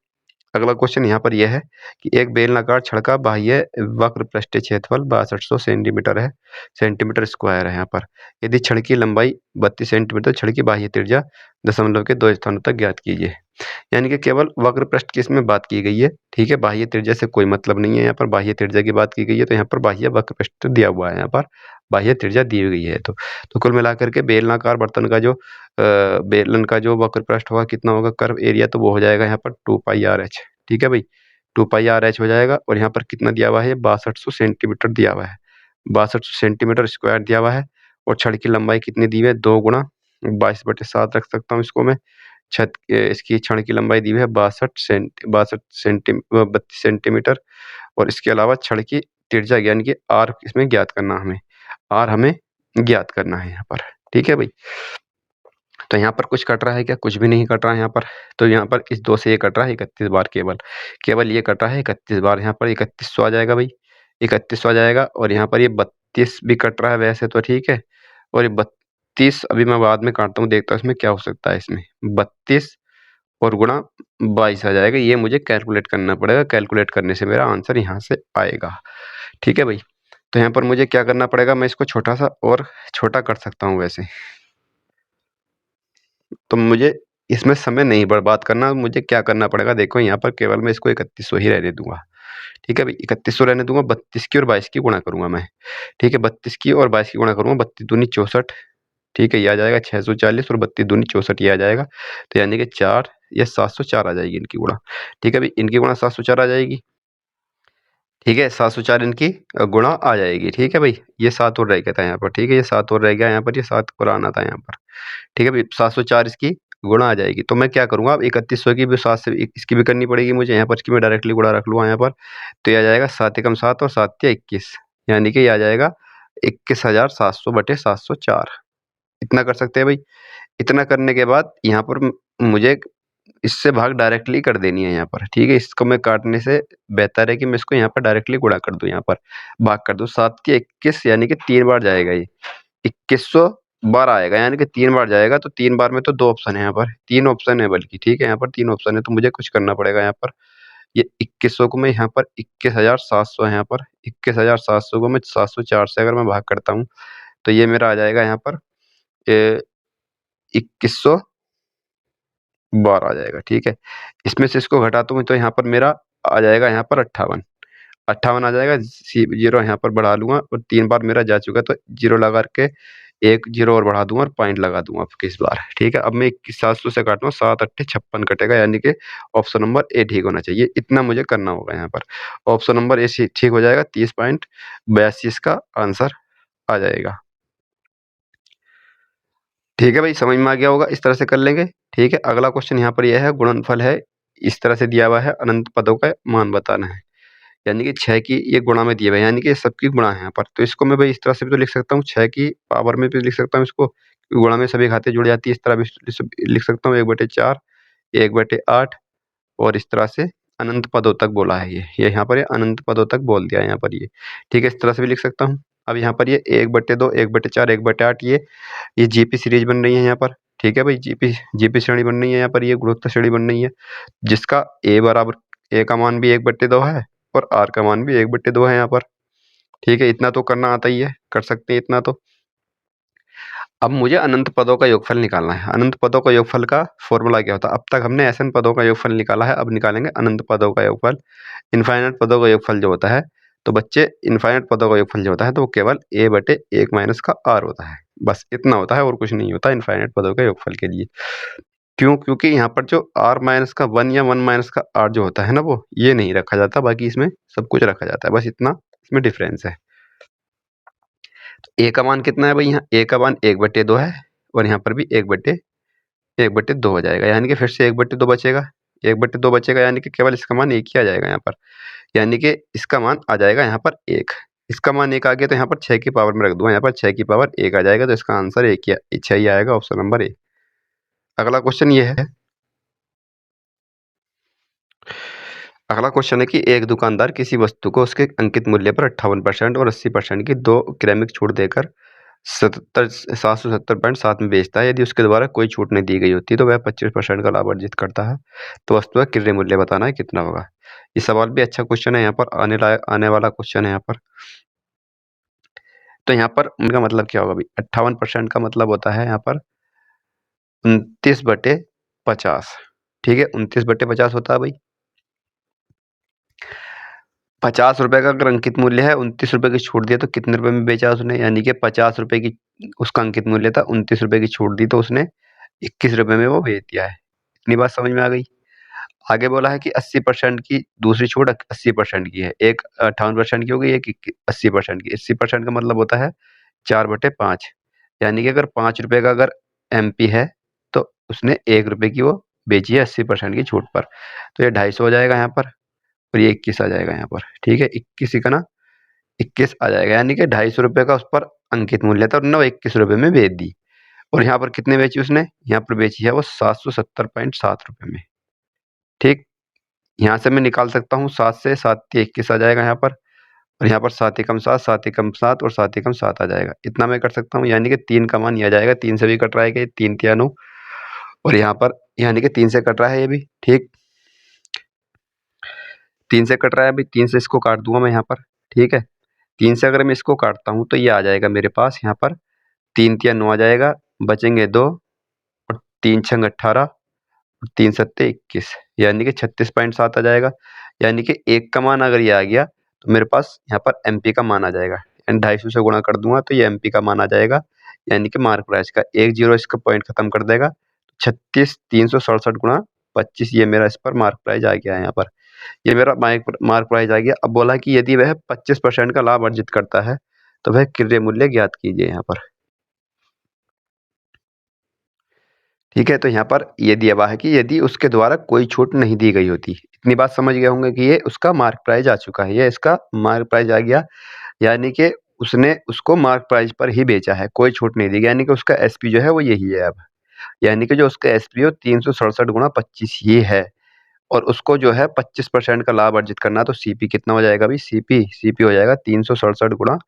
S2: अगला क्वेश्चन यहाँ पर यह है कि एक बेलनाकार छड़ का बाह्य वक्र पृष्ठीय क्षेत्रफल 6200 सेंटीमीटर है, सेंटीमीटर स्क्वायर है यहाँ पर। यदि छड़ की लंबाई 32 सेंटीमीटर, छड़ की बाह्य त्रिज्या दशमलव के 2 स्थानों तक ज्ञात कीजिए। यानी कि केवल वक्र पृष्ठ की इसमें बात की गई है, ठीक है। बाह्य त्रिज्या से कोई मतलब नहीं है, यहाँ पर बाह्य त्रिज्या की बात की गई है, तो यहाँ पर बाह्य वक्र पृष्ठ दिया हुआ है, यहाँ पर बाह्य त्रिज्या दी गई है। तो कुल मिलाकर के बेलनाकार बर्तन का जो बेलन का जो वक्र पृष्ठ होगा कितना होगा, कर्व एरिया, तो वो हो जाएगा यहाँ पर 2πRh, ठीक है भाई, 2πRh हो जाएगा। और यहाँ पर कितना दिया हुआ है, 6200 सेंटीमीटर दिया हुआ है, 6200 सेंटीमीटर स्क्वायर दिया हुआ है। और छड़ की लंबाई कितनी दी हुई है, 2 गुणा 22/7 रख सकता हूँ इसको मैं। इसकी छड़ की लंबाई दी हुई है 32 सेंटीमीटर। और इसके अलावा छड़ की त्रिज्या यानी कि आर इसमें ज्ञात करना हमें, आर हमें ज्ञात करना है यहाँ पर, ठीक है भाई। तो यहाँ पर कुछ कट रहा है क्या, कुछ भी नहीं कट रहा है यहाँ पर। तो यहाँ पर इस 2 से ये कट रहा है 31 बार, केवल ये कट रहा है 31 बार। यहाँ पर 3100 आ जाएगा भाई, 3100 आ जाएगा। और यहाँ पर ये 32 भी कट रहा है वैसे तो, ठीक है। और ये 32 अभी मैं बाद में काटता हूँ, देखता हूँ इसमें क्या हो सकता है। इसमें 32 और गुणा 22 आ जाएगा, ये मुझे कैलकुलेट करना पड़ेगा। कैलकुलेट करने से मेरा आंसर यहाँ से आएगा, ठीक है भाई। तो यहाँ पर मुझे क्या करना पड़ेगा, मैं इसको छोटा सा और छोटा कर सकता हूँ वैसे, तो मुझे इसमें समय नहीं बर्बाद करना। मुझे क्या करना पड़ेगा, देखो यहाँ पर केवल मैं इसको 3100 ही रहने दूंगा, ठीक है भाई, 3100 रहने दूंगा। 32 की और 22 की गुणा करूंगा मैं, ठीक है, 32 की और 22 की गुणा करूंगा, 32 दूनी 64, ठीक है, ये आ जाएगा 640 और 32 दूनी 64 ये आ जाएगा। तो यानी कि 4 या 704 आ जाएगी इनकी गुणा, ठीक है भाई, इनकी गुणा 704 आ जाएगी, ठीक है, 704 इनकी गुणा आ जाएगी, ठीक है भाई। ये 7 और रह गया था यहाँ पर, ठीक है, ये 7 और रह गया यहाँ पर, ये 7 और आना था यहाँ पर, ठीक है भाई। 704 इसकी गुणा आ जाएगी। तो मैं क्या करूंगा, अब 3100 की भी 7 से इसकी भी करनी पड़ेगी मुझे, यहाँ पर इसकी मैं डायरेक्टली गुणा रख लूँगा यहाँ पर। तो ये आ जाएगा 7 एकम 7 और 7 या 21, यानी कि ये आ जाएगा 21,700/704। इतना कर सकते हैं भाई। इतना करने के बाद यहाँ पर मुझे इससे भाग डायरेक्टली कर देनी है यहाँ पर, ठीक है। इसको मैं काटने से बेहतर है कि मैं इसको यहाँ पर डायरेक्टली गुणा कर दूं, यहाँ पर भाग कर दूं। 7 की 21 यानी कि 3 बार जाएगा ये, 2112 आएगा, यानी कि 3 बार जाएगा। तो 3 बार में तो 2 ऑप्शन है यहाँ पर, 3 ऑप्शन है बल्कि, ठीक है, यहाँ पर 3 ऑप्शन है। तो मुझे कुछ करना पड़ेगा यहाँ पर। ये 2100 को मैं यहाँ पर 21,700 है यहाँ पर, 21,700 को मैं 704 से अगर मैं भाग करता हूँ तो ये मेरा आ जाएगा यहाँ पर 2112 आ जाएगा, ठीक है। इसमें से इसको घटाता हूँ तो यहाँ पर मेरा आ जाएगा यहाँ पर 58, 58 आ जाएगा। जीरो यहाँ पर बढ़ा लूंगा और 3 बार मेरा जा चुका है, तो जीरो लगा के एक जीरो और बढ़ा दूंगा और पॉइंट लगा दूंगा इस बार, ठीक है। अब मैं 21,700 से काटूंगा, 7 8 56 कटेगा, यानी कि ऑप्शन नंबर ए ठीक होना चाहिए। इतना मुझे करना होगा यहाँ पर, ऑप्शन नंबर ए ठीक हो जाएगा, 30.82 इसका आंसर आ जाएगा, ठीक है भाई। समझ में आ गया होगा, इस तरह से कर लेंगे, ठीक है। अगला क्वेश्चन यहाँ पर यह है, गुणनफल है, इस तरह से दिया हुआ है, अनंत पदों का मान बताना है। यानी कि 6 की ये गुणा में दिए हुए हैं, यानी कि सबकी गुणा है यहाँ पर। तो इसको मैं भाई इस तरह से भी तो लिख सकता हूँ, 6 की पावर में भी लिख सकता हूँ इसको, गुणा में सभी घातें जुड़ जाती है, इस तरह भी लिख सकता हूँ, 1/4, 1/8। और इस तरह से अनंत पदों तक बोला है ये यहाँ पर, ये अनंत पदों तक बोल दिया है यहाँ पर ये, ठीक है। इस तरह से भी लिख सकता हूँ। अब यहाँ पर ये 1/2, 1/4, 1/8 ये जीपी सीरीज बन रही है यहाँ पर, ठीक है भाई, जीपी श्रेणी बन रही है यहाँ पर, ये गुणोत्तर श्रेणी बन रही है, जिसका ए बराबर, ए का मान भी 1/2 है और आर का मान भी 1/2 है यहाँ पर, ठीक है। इतना तो करना आता ही है, कर सकते हैं इतना तो। अब मुझे अनंत पदों का योगफल निकालना है। अनंत पदों का योगफल का फॉर्मूला क्या होता है, अब तक हमने एसएन पदों का योगफल निकाला है, अब निकालेंगे अनंत पदों का योगफल। इनफाइनाइट पदों का योगफल जो होता है, तो बच्चे इनफाइनाइट पदों का योगफल जो होता है तो वो केवल a/1 माइनस का r होता है, बस इतना होता है और कुछ नहीं होता इनफाइनाइट पदों का योगफल के लिए। क्यों, क्योंकि यहाँ पर जो r माइनस का 1 या 1 माइनस का r जो होता है ना, वो ये नहीं रखा जाता, बाकी इसमें सब कुछ रखा जाता है, बस इतना इसमें डिफरेंस है। तो a का मान कितना है भाई, यहाँ a का मान 1/2 है और यहाँ पर भी 1/2 हो जाएगा, यानी कि फिर से 1/2 बचेगा, 1/2 बचेगा, यानी कि केवल इसका मान 1 ही आ जाएगा यहाँ पर, यानी कि इसका मान आ जाएगा यहाँ पर 1। इसका मान 1 आ गया तो यहाँ पर 6 की पावर में रख दूंगा, यहाँ पर 6 की पावर 1 आ जाएगा, तो इसका आंसर 6 ही आएगा, ऑप्शन नंबर ए। अगला क्वेश्चन ये है, अगला क्वेश्चन है कि एक दुकानदार किसी वस्तु को उसके अंकित मूल्य पर 58% और 80% की 2 क्रमिक छूट देकर 770.7 में बेचता है, यदि उसके द्वारा कोई छूट नहीं दी गई होती तो वह 25% का लाभ अर्जित करता है, तो वस्तु का क्रय मूल्य बताना है कितना होगा। ये सवाल भी अच्छा क्वेश्चन है, यहाँ पर आने वाला क्वेश्चन है यहाँ पर। तो यहाँ पर उनका मतलब क्या होगा भाई, 58% का मतलब होता है यहाँ पर 29/50। ठीक है, 29/50 होता है भाई। 50 रुपए का अगर अंकित मूल्य है, 29 रुपए की छूट दी तो कितने रुपए में बेचा उसने, यानी कि 50 रुपए की उसका अंकित मूल्य था, 29 रुपए की छूट दी तो उसने 21 रुपए में वो बेच दिया है। इतनी बात समझ में आ गई। आगे बोला है कि 80% की दूसरी छूट 80% की है, एक 58% की हो गई, एक 80% की। 80% का मतलब होता है 4/5, यानी कि अगर 5 रुपए का अगर एमपी है तो उसने 1 रुपए की वो बेची है 80% की छूट पर, तो ये 250 हो जाएगा यहाँ पर, और ये 21 आ जाएगा यहाँ पर। ठीक है, 21 का ना 21 आ जाएगा, यानी कि 250 रुपए का उस पर अंकित मूल्य था और ने 21 रुपए में बेच दी। और यहाँ पर कितने बेची उसने, यहाँ पर बेची है वो 770.7 रुपए में। ठीक, यहाँ से मैं निकाल सकता हूँ 7 से 7 21 आ जाएगा यहाँ पर, और यहाँ पर 7 एकम 7, 7 एकम 7 और 7 एकम 7 आ जाएगा। इतना मैं कर सकता हूँ, यानी कि 3 का मान ये आ जाएगा। 3 से भी कट रहा है कि 3 तिया 9, और यहाँ पर यानी कि 3 से कट रहा है ये भी। ठीक, 3 से कट रहा है अभी, 3 से इसको काट दूंगा मैं यहाँ पर। ठीक है, 3 से अगर मैं इसको काटता हूँ तो ये आ जाएगा मेरे पास यहाँ पर 3 तिया 9 आ जाएगा, बचेंगे 2, और 3 छंग 18, 3 सत्ते 21, यानी कि 36.7 आ जाएगा। यानी कि 1 का मान अगर ये आ गया तो मेरे पास यहाँ पर एमपी का मान आ जाएगा, यानी 250 से गुणा कर दूंगा तो ये एमपी का मान आ जाएगा, यानी कि मार्क प्राइस का 1 जीरो इसका पॉइंट खत्म कर देगा। 36,367 गुणा 25, ये मेरा इस पर मार्क प्राइस आ गया है यहाँ पर, ये मेरा मार्क प्राइस आ गया। अब बोला कि यदि वह 25% का लाभ अर्जित करता है तो वह क्रय मूल्य ज्ञात कीजिए यहाँ पर। ठीक है, तो यहाँ पर ये दिया हुआ है कि यदि उसके द्वारा कोई छूट नहीं दी गई होती। इतनी बात समझ गए होंगे कि ये उसका मार्क प्राइस आ चुका है, ये इसका मार्क प्राइस आ गया, यानी कि उसने उसको मार्क प्राइस पर ही बेचा है, कोई छूट नहीं दी गई, यानी कि उसका एसपी जो है वो यही है अब, यानी कि जो उसका एसपी हो 367 गुणा 25 ये है, और उसको जो है 25% का लाभ अर्जित करना, तो सीपी कितना हो जाएगा भाई, सीपी हो जाएगा 367 गुणा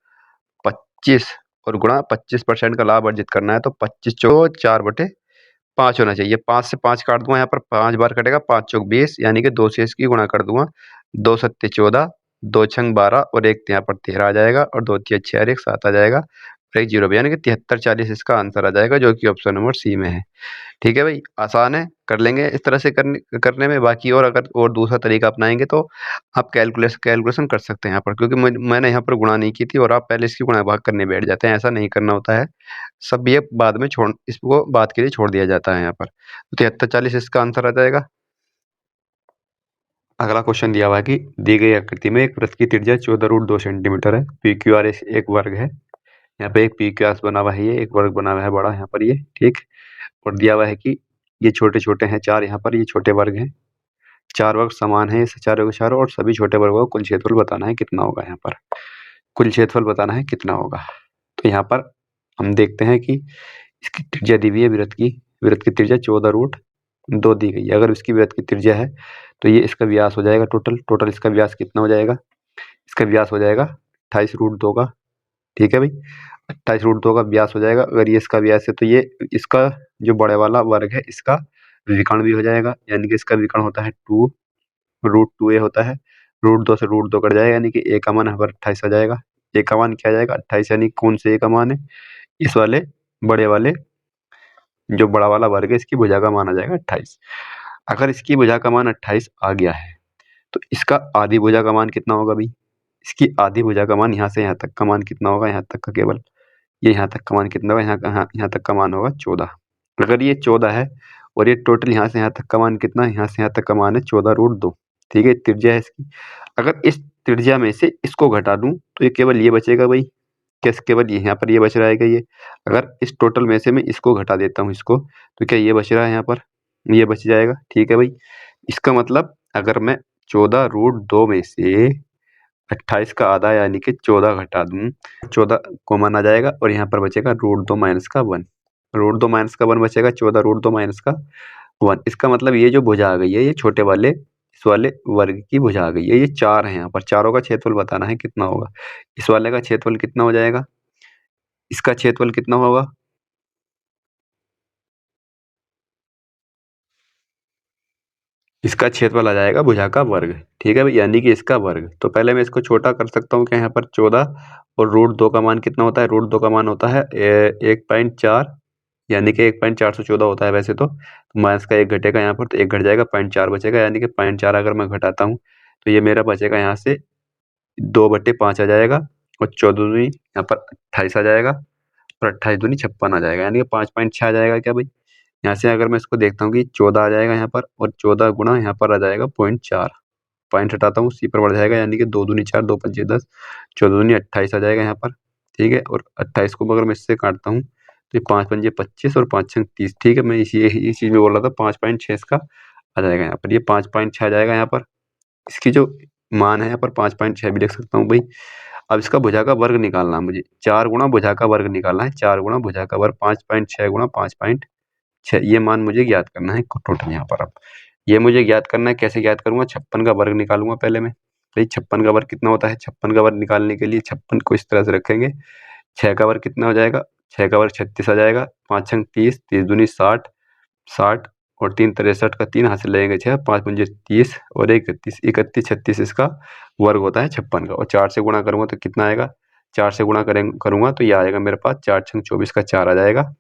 S2: 25, और गुणा 25% का लाभ अर्जित करना है तो 25 चो 4/5 होना चाहिए। 5 से 5 काट दूंगा यहाँ पर, 5 बार कटेगा, 5 चौक 20, यानी कि 2 से इसकी गुणा कर दूंगा, 2 सत्ते 14, 2 छंग 12 और 1 यहाँ पर 13 आ जाएगा, और 2 तिया 6 और 1 7 आ जाएगा, और 1 जीरो, यानी कि 7340 इसका आंसर आ जाएगा, जो कि ऑप्शन नंबर सी में है। ठीक है भाई, आसान है, कर लेंगे इस तरह से करने में। बाकी और अगर और दूसरा तरीका अपनाएंगे तो आप कैलकुलेशन कर सकते हैं यहाँ पर, क्योंकि मैंने यहाँ पर गुणा नहीं की थी और आप पहले इसकी गुणा भाग करने बैठ जाते हैं, ऐसा नहीं करना होता है। सब ये बाद में इसको बाद के लिए छोड़ दिया जाता है यहाँ पर। तो 7340 इसका आंसर आ जाएगा।
S1: अगला क्वेश्चन दिया हुआ है कि दी गई आकृति में एक वृत्त की त्रिज्या 14√2 सेंटीमीटर है, पी क्यू आर एक वर्ग है, यहाँ पे एक पी क्यू आर बना हुआ है, ये एक वर्ग बना हुआ है बड़ा यहाँ पर ये। ठीक, और दिया हुआ है कि ये छोटे छोटे हैं 4, यहाँ पर ये छोटे वर्ग हैं, 4 वर्ग समान है, इस चारों के चारों, और सभी छोटे वर्गों का कुल क्षेत्रफल बताना है कितना होगा। यहाँ पर कुल क्षेत्रफल बताना है कितना होगा। तो यहाँ पर हम देखते हैं कि इसकी त्रिज्या दी हुई है वृत्त की त्रिज्या 14√2 दी गई है। अगर इसकी वृत्त की त्रिज्या है तो ये इसका व्यास हो जाएगा, टोटल इसका व्यास कितना हो जाएगा, इसका व्यास हो जाएगा 28√2 का। ठीक है भाई, 28√2 का व्यास हो जाएगा। अगर ये इसका व्यास है तो ये इसका जो बड़े वाला वर्ग है इसका विकर्ण भी हो जाएगा, यानी कि इसका विकर्ण होता है 2√2a होता है, √2 से √2 कट जाएगा, यानी कि a का मान यहाँ पर 28 आ जाएगा। a का मान क्या आ जाएगा 28, यानी कौन से a का मान है, इस वाले बड़े वाले जो बड़ा वाला वर्ग है इसकी भुजा का मान आ जाएगा 28। अगर इसकी भुजा का मान 28 आ गया है तो इसका आधी भुजा का मान कितना होगा भाई, इसकी आधी भुजा का मान यहाँ से यहाँ तक का मान कितना होगा, यहाँ तक का केवल ये यहाँ तक का मान कितना होगा, यहाँ तक का मान होगा 14। अगर ये 14 है और ये टोटल यहाँ से यहाँ तक का मान कितना है, यहाँ से यहाँ तक का मान है 14√2। ठीक है, त्रिज्या है इसकी। अगर इस त्रिज्या में से इसको घटा दूं तो ये केवल ये बचेगा भाई, कैसे, केवल ये यहाँ पर ये बच रहा है ये। अगर इस टोटल में से मैं इसको घटा देता हूँ इसको, तो क्या ये बच रहा है यहाँ पर, ये बच जाएगा। ठीक है भाई, इसका मतलब अगर मैं 14√2 में से 28 का आधा यानी कि 14 घटा दूं, 14 कॉमन आ जाएगा और यहाँ पर बचेगा √2 माइनस का 1, √2 माइनस का 1 बचेगा, 14√2 माइनस का 1। इसका मतलब ये जो भुजा आ गई है ये छोटे वाले इस वाले वर्ग की भुजा आ गई है। ये 4 है, यहाँ पर चारों का क्षेत्रफल बताना है कितना होगा। इस वाले का क्षेत्रफल कितना हो जाएगा, इसका क्षेत्रफल कितना होगा? इसका क्षेत्रफल आ जाएगा भुजा का वर्ग, ठीक है भाई, यानी कि इसका वर्ग। तो पहले मैं इसको छोटा कर सकता हूँ क्या, यहाँ पर 14 और √2 का मान कितना होता है? √2 का मान होता है 1.4, यानी कि 1.414 होता है वैसे तो। माइनस का 1 घटेगा यहाँ पर, तो 1 घट जाएगा, 0.4 बचेगा, यानी कि 0.4 अगर मैं घटाता हूँ तो ये मेरा बचेगा यहाँ से 2/5 आ जाएगा, और 14 दूनी यहाँ पर 28 आ जाएगा, और 28 दूनी 56 आ जाएगा, यानी कि 5.6 आ जाएगा क्या भाई? यहाँ से अगर मैं इसको देखता हूँ कि 14 आ जाएगा यहाँ पर, और 14 गुणा यहाँ पर आ जाएगा 0.4, पॉइंट हटाता हूँ, सी पर बढ़ जाएगा, यानी कि 2 दूनी 4, 2 पंचे 10, 14 दूनी 28 आ जाएगा यहाँ पर, ठीक है। और 28 को अगर मैं इससे काटता हूँ तो ये 5 पंजे 25 और 5 छंग 30, ठीक है। मैं इसी चीज़ में बोल रहा था 5.6 इसका आ जाएगा यहाँ पर, ये 5.6 आ जाएगा यहाँ पर। इसकी जो मान है यहाँ पर 5.6 भी लिख सकता हूँ भाई। अब इसका भुजा का वर्ग निकालना है मुझे, 4 गुणा भुजा का वर्ग निकालना है, 4 गुणा भुजा का वर्ग, 5.6 गुणा 5.6, ये मान मुझे ज्ञात करना है टोटल यहाँ पर। अब ये मुझे ज्ञात करना है, कैसे ज्ञात करूंगा? 56 का वर्ग निकालूंगा पहले मैं। भाई 56 का वर्ग कितना होता है? 56 का वर्ग निकालने के लिए 56 को इस तरह से रखेंगे, 6 का वर्ग कितना हो जाएगा? 6 का वर्ग 36 आ जाएगा, 5 छंग 30, 30 दूनी 60, 60 और 3 63 का 3 हाथ से लगेंगे 6, 5 पंजे 30 और 1 31, 31 36 इसका वर्ग होता है 56 का। और 4 से गुणा करूंगा तो कितना आएगा? 4 से गुणा करूंगा तो ये आएगा मेरे पास 4 छंग 24 का 4 आ जाएगा,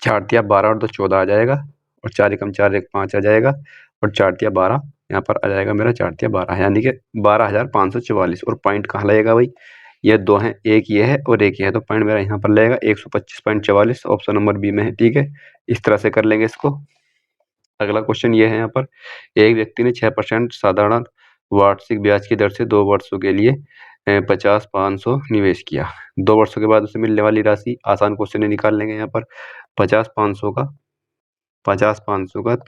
S1: 4 तिया 12 और 2 14 आ जाएगा, और 4 एकम 4 1 5 आ जाएगा, और 4 तिया 12 यहाँ पर आ जाएगा मेरा 4 तिया 12, यानी कि 12,544। और पॉइंट कहाँ लगेगा भाई? ये दो हैं, एक ये है और एक ये है, तो पॉइंट मेरा यहाँ पर लगेगा 125.44, ऑप्शन नंबर बी में है, ठीक है। इस तरह से कर लेंगे इसको। अगला क्वेश्चन ये है यहाँ पर, एक व्यक्ति ने 6% साधारण वार्षिक ब्याज की दर से 2 वर्षों के लिए 50,500 निवेश किया। 2 वर्षों के बाद उसे मिलने वाली राशि, आसान क्वेश्चन निकाल लेंगे यहाँ पर। 50,500 का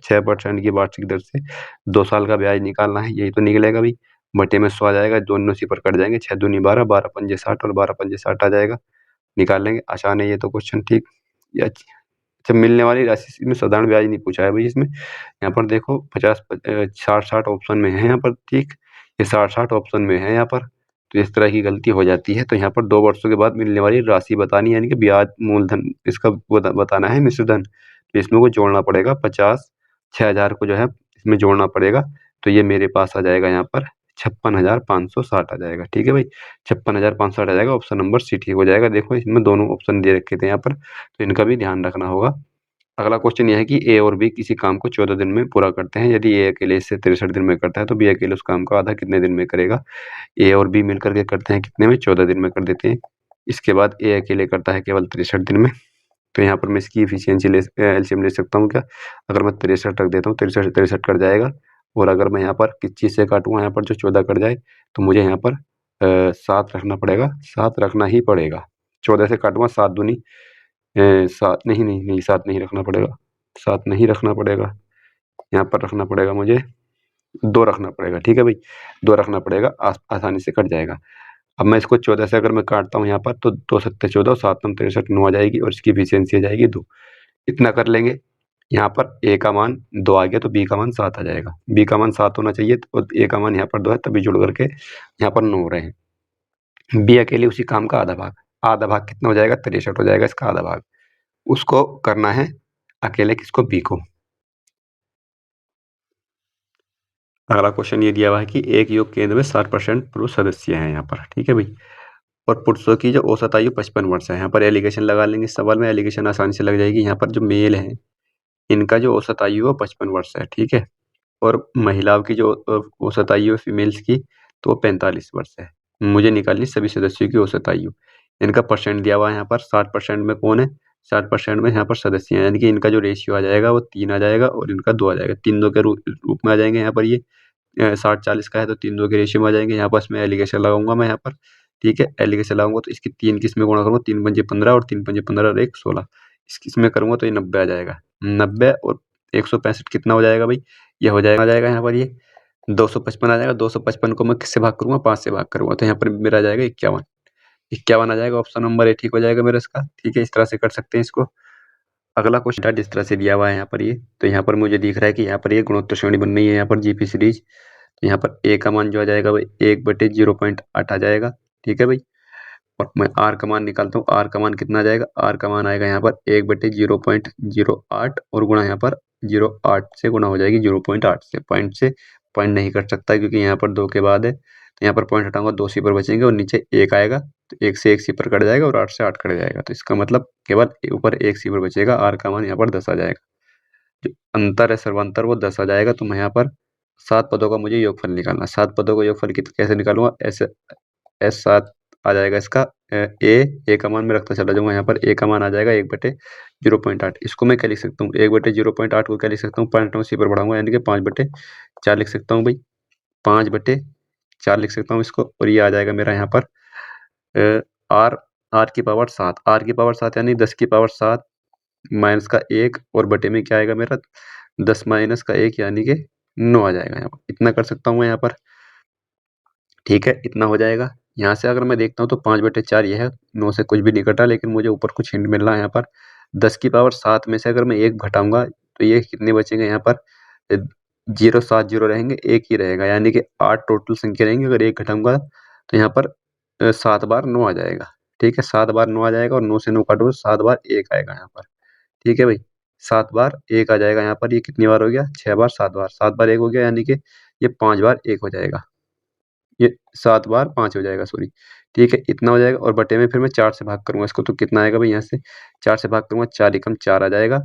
S1: 6% की वार्षिक दर से 2 साल का ब्याज निकालना है, यही तो निकलेगा भाई। बटे में 100 आ जाएगा, दोनों उसी पर कट जाएंगे, 6 दूनी 12, 12 पंजे 60 और 12 पंजे 60 आ जाएगा, निकाल लेंगे। आसान है ये तो क्वेश्चन, ठीक। ये अच्छा, मिलने वाली राशि में साधारण ब्याज नहीं पूछा है भाई इसमें। यहाँ पर देखो 60-60 ऑप्शन में है यहाँ पर, ठीक। ये 60-60 ऑप्शन में है यहाँ पर, तो इस तरह की गलती हो जाती है। तो यहाँ पर 2 वर्षों के बाद मिलने वाली राशि बतानी है, यानी कि ब्याज मूलधन इसका बताना है, मिश्र धन। तो इसमें को जोड़ना पड़ेगा, 6,000 को जो है इसमें जोड़ना पड़ेगा, तो ये मेरे पास आ जाएगा यहाँ पर 56,560 आ जाएगा, ठीक है भाई। 56,560 आ जाएगा, ऑप्शन नंबर सी ठीक हो जाएगा। देखो इसमें दोनों ऑप्शन दे रखे थे यहाँ पर, तो इनका भी ध्यान रखना होगा। अगला क्वेश्चन यह है कि ए और बी किसी काम को 14 दिन में पूरा करते हैं। यदि ए अकेले इसे 63 दिन में करता है तो बी अकेले उस काम का आधा कितने दिन में करेगा? ए और बी मिलकर के करते हैं कितने में? 14 दिन में कर देते हैं। इसके बाद ए अकेले करता है केवल 63 दिन में, तो यहाँ पर मैं इसकी एफिशिएंसी एलसीएम ले सकता हूँ क्या? अगर मैं 63 रख देता हूँ, 63 कट जाएगा, और अगर मैं यहाँ पर किस चीज़ से काटूंगा, यहाँ पर जो 14 कट जाए, तो मुझे यहाँ पर 7 रखना पड़ेगा, 7 रखना ही पड़ेगा। 14 से काटूंगा, 7 दूनी 7, नहीं 7 नहीं रखना पड़ेगा, 7 नहीं रखना पड़ेगा, यहाँ पर रखना पड़ेगा मुझे 2 रखना पड़ेगा, ठीक है भाई, 2 रखना पड़ेगा, आसानी से कट जाएगा। अब मैं इसको 14 से अगर मैं काटता हूँ यहाँ पर, तो 2 सत्ते 14 और 7 नम 63 9 आ जाएगी, और इसकी एफिशिएंसी आ जाएगी 2। इतना कर लेंगे। यहाँ पर ए का मान 2 आ गया, तो बी का मान 7 आ जाएगा। बी का मान 7 होना चाहिए, तो ए का मान यहाँ पर 2 है, तभी जुड़ करके यहाँ पर 9 हो रहे हैं। बी अकेले उसी काम का आधा भाग कितना हो जाएगा? 63 हो जाएगा इसका आधा भाग। उसको करना है अकेले, किसको? बी को। अगला क्वेश्चन ये दिया हुआ है कि एक योग केंद्र में 60% पुरुष सदस्य हैं यहाँ पर, ठीक है भाई, और पुरुषों की जो औसत आयु 55 वर्ष है। यहाँ पर एलिगेशन लगा लेंगे, इस सवाल में एलिगेशन आसानी से लग जाएगी। यहाँ पर जो मेल है, इनका जो औसत आयु है 55 वर्ष है, ठीक है, और महिलाओं की जो औसत आयु है फीमेल्स की, तो वो 45 वर्ष है। मुझे निकालनी सभी सदस्यों की औसत आयु। इनका परसेंट दिया हुआ है यहाँ पर, 60% में कौन है? 60% में यहाँ पर सदस्य हैं, यानी कि इनका जो रेशियो आ जाएगा वो 3 आ जाएगा, और इनका 2 आ जाएगा, 3 2 के रूप में आ जाएंगे यहाँ पर। ये 60-40 का है, तो 3 2 के रेशियो में आ जाएंगे। यहाँ पर मैं एलिगेशन लगाऊंगा मैं यहाँ पर, ठीक है, एलिगेशन लगाऊंगा तो इसकी 3 किस में गुणा करूंगा? 3 पंजे 15 और 3 पंजे 15 और 1 16, इसमें करूंगा तो ये 90 आ जाएगा। 90 और 165 कितना हो जाएगा भाई? ये हो जाएगा यहाँ पर, ये 255 आ जाएगा। 255 को मैं किससे भाग करूंगा? 5 से भाग करूंगा, तो यहाँ पर मेरा आ जाएगा 51। 51 आ जाएगा, ऑप्शन नंबर ए ठीक हो जाएगा मेरा इसका, ठीक है। इस तरह से कर सकते हैं इसको। अगला क्वेश्चन जिस तरह से दिया हुआ है यहाँ पर, ये तो यहाँ पर मुझे दिख रहा है कि यहाँ पर ये गुणोत्तर श्रेणी बन रही है यहाँ पर जीपी सीरीज। तो यहाँ पर ए का मान जो आ जाएगा भाई 1/0.8 आ जाएगा, ठीक है भाई। और मैं आर का मान निकालता हूँ। आर का मान कितना आ जाएगा? आर का मान आएगा यहाँ पर 1/0.08 और गुणा यहाँ पर 0.8 से गुणा हो जाएगी 0.8 से। पॉइंट नहीं कट सकता क्योंकि यहाँ पर 2 के बाद है, तो यहाँ पर पॉइंट हटाऊंगा 2 सिफर बचेंगे और नीचे 1 आएगा, तो 1 से 1 सिफर कट जाएगा और 8 से 8 कट जाएगा, तो इसका मतलब केवल ऊपर 1 सिफर बचेगा। आर का मान यहाँ पर 10 आ जाएगा। जो अंतर है सर्वांतर वो 10 आ जाएगा। तो मैं यहाँ पर 7 पदों का मुझे योगफल निकालना है। 7 पदों का योगफल कैसे निकालूंगा? एस 7 आ जाएगा इसका ए का मान मैं रखता चला जाऊंगा। यहाँ पर ए का मान आ जाएगा 1/0.8। इसको मैं क्या लिख सकता हूँ? 1/0.8 को क्या लिख सकता हूँ? पॉइंट में सिफर बढ़ाऊंगा यानी कि 5/4 लिख सकता हूँ भाई। 5/4 लिख सकता हूँ इसको, और ये आ जाएगा मेरा यहाँ पर आर की पावर 7। आर की पावर 7 यानी 10 की पावर 7 माइनस का 1 और बटे में क्या आएगा मेरा? 10 माइनस का 1 यानी कि 9 आ जाएगा। यहाँ पर इतना कर सकता हूँ मैं यहाँ पर। ठीक है, इतना हो जाएगा। यहाँ से अगर मैं देखता हूँ तो 5/4 ये है, 9 से कुछ भी नहीं कटा, लेकिन मुझे ऊपर कुछ हिंट मिल रहा है यहाँ पर। 10 की पावर 7 में से अगर मैं 1 घटाऊंगा तो ये कितने बचेंगे? यहाँ पर 0 7 0 रहेंगे, 1 ही रहेगा, यानी कि 8 टोटल संख्या रहेंगी। अगर 1 घटाऊंगा तो यहाँ पर 7 बार 9 आ जाएगा। ठीक है, 7 बार 9 आ जाएगा और 9 से 9 काटो तो 7 बार 1 आएगा यहाँ पर। ठीक है भाई, 7 बार 1 आ जाएगा यहाँ पर। ये कितनी बार हो गया? 6 बार 7 बार, 7 बार 1 हो गया, यानी कि ये 5 बार 1 हो जाएगा। ये 7 बार 5 हो जाएगा, सॉरी। ठीक है, इतना हो जाएगा और बटे में फिर मैं 4 से भाग करूंगा इसको, तो कितना आएगा भाई? यहाँ से 4 से भाग करूंगा, 4 एकम 4 आ जाएगा।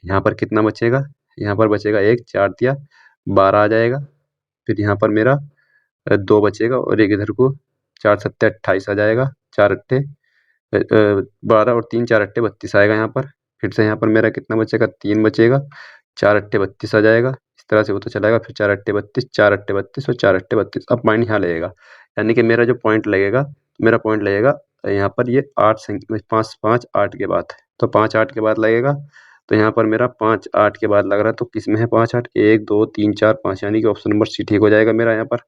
S1: यहाँ पर कितना बचेगा? यहाँ पर बचेगा 1, 4 दिया 12 आ जाएगा। फिर यहाँ पर मेरा 2 बचेगा और एक इधर को 4 सत्ते 28 आ जाएगा। 4 अट्ठे 12 और 3 4 अट्ठे 32 आएगा यहाँ पर। फिर से यहाँ पर मेरा कितना बचेगा? 3 बचेगा। 4 अट्ठे 32 आ जाएगा। इस तरह से होता चलाएगा। फिर 4 अट्ठे 32, 4 अट्ठे 32 और 4 अट्ठे 32। अब पॉइंट यहाँ लगेगा, यानी कि मेरा जो पॉइंट लगेगा, मेरा पॉइंट लगेगा यहाँ पर ये 5 5 8 के बाद, तो 5 8 के बाद लगेगा। तो यहाँ पर मेरा 5 8 के बाद लग रहा है, तो किस में है 5 8? 1 2 3 4 5, यानी कि ऑप्शन नंबर सी ठीक हो जाएगा मेरा यहाँ पर।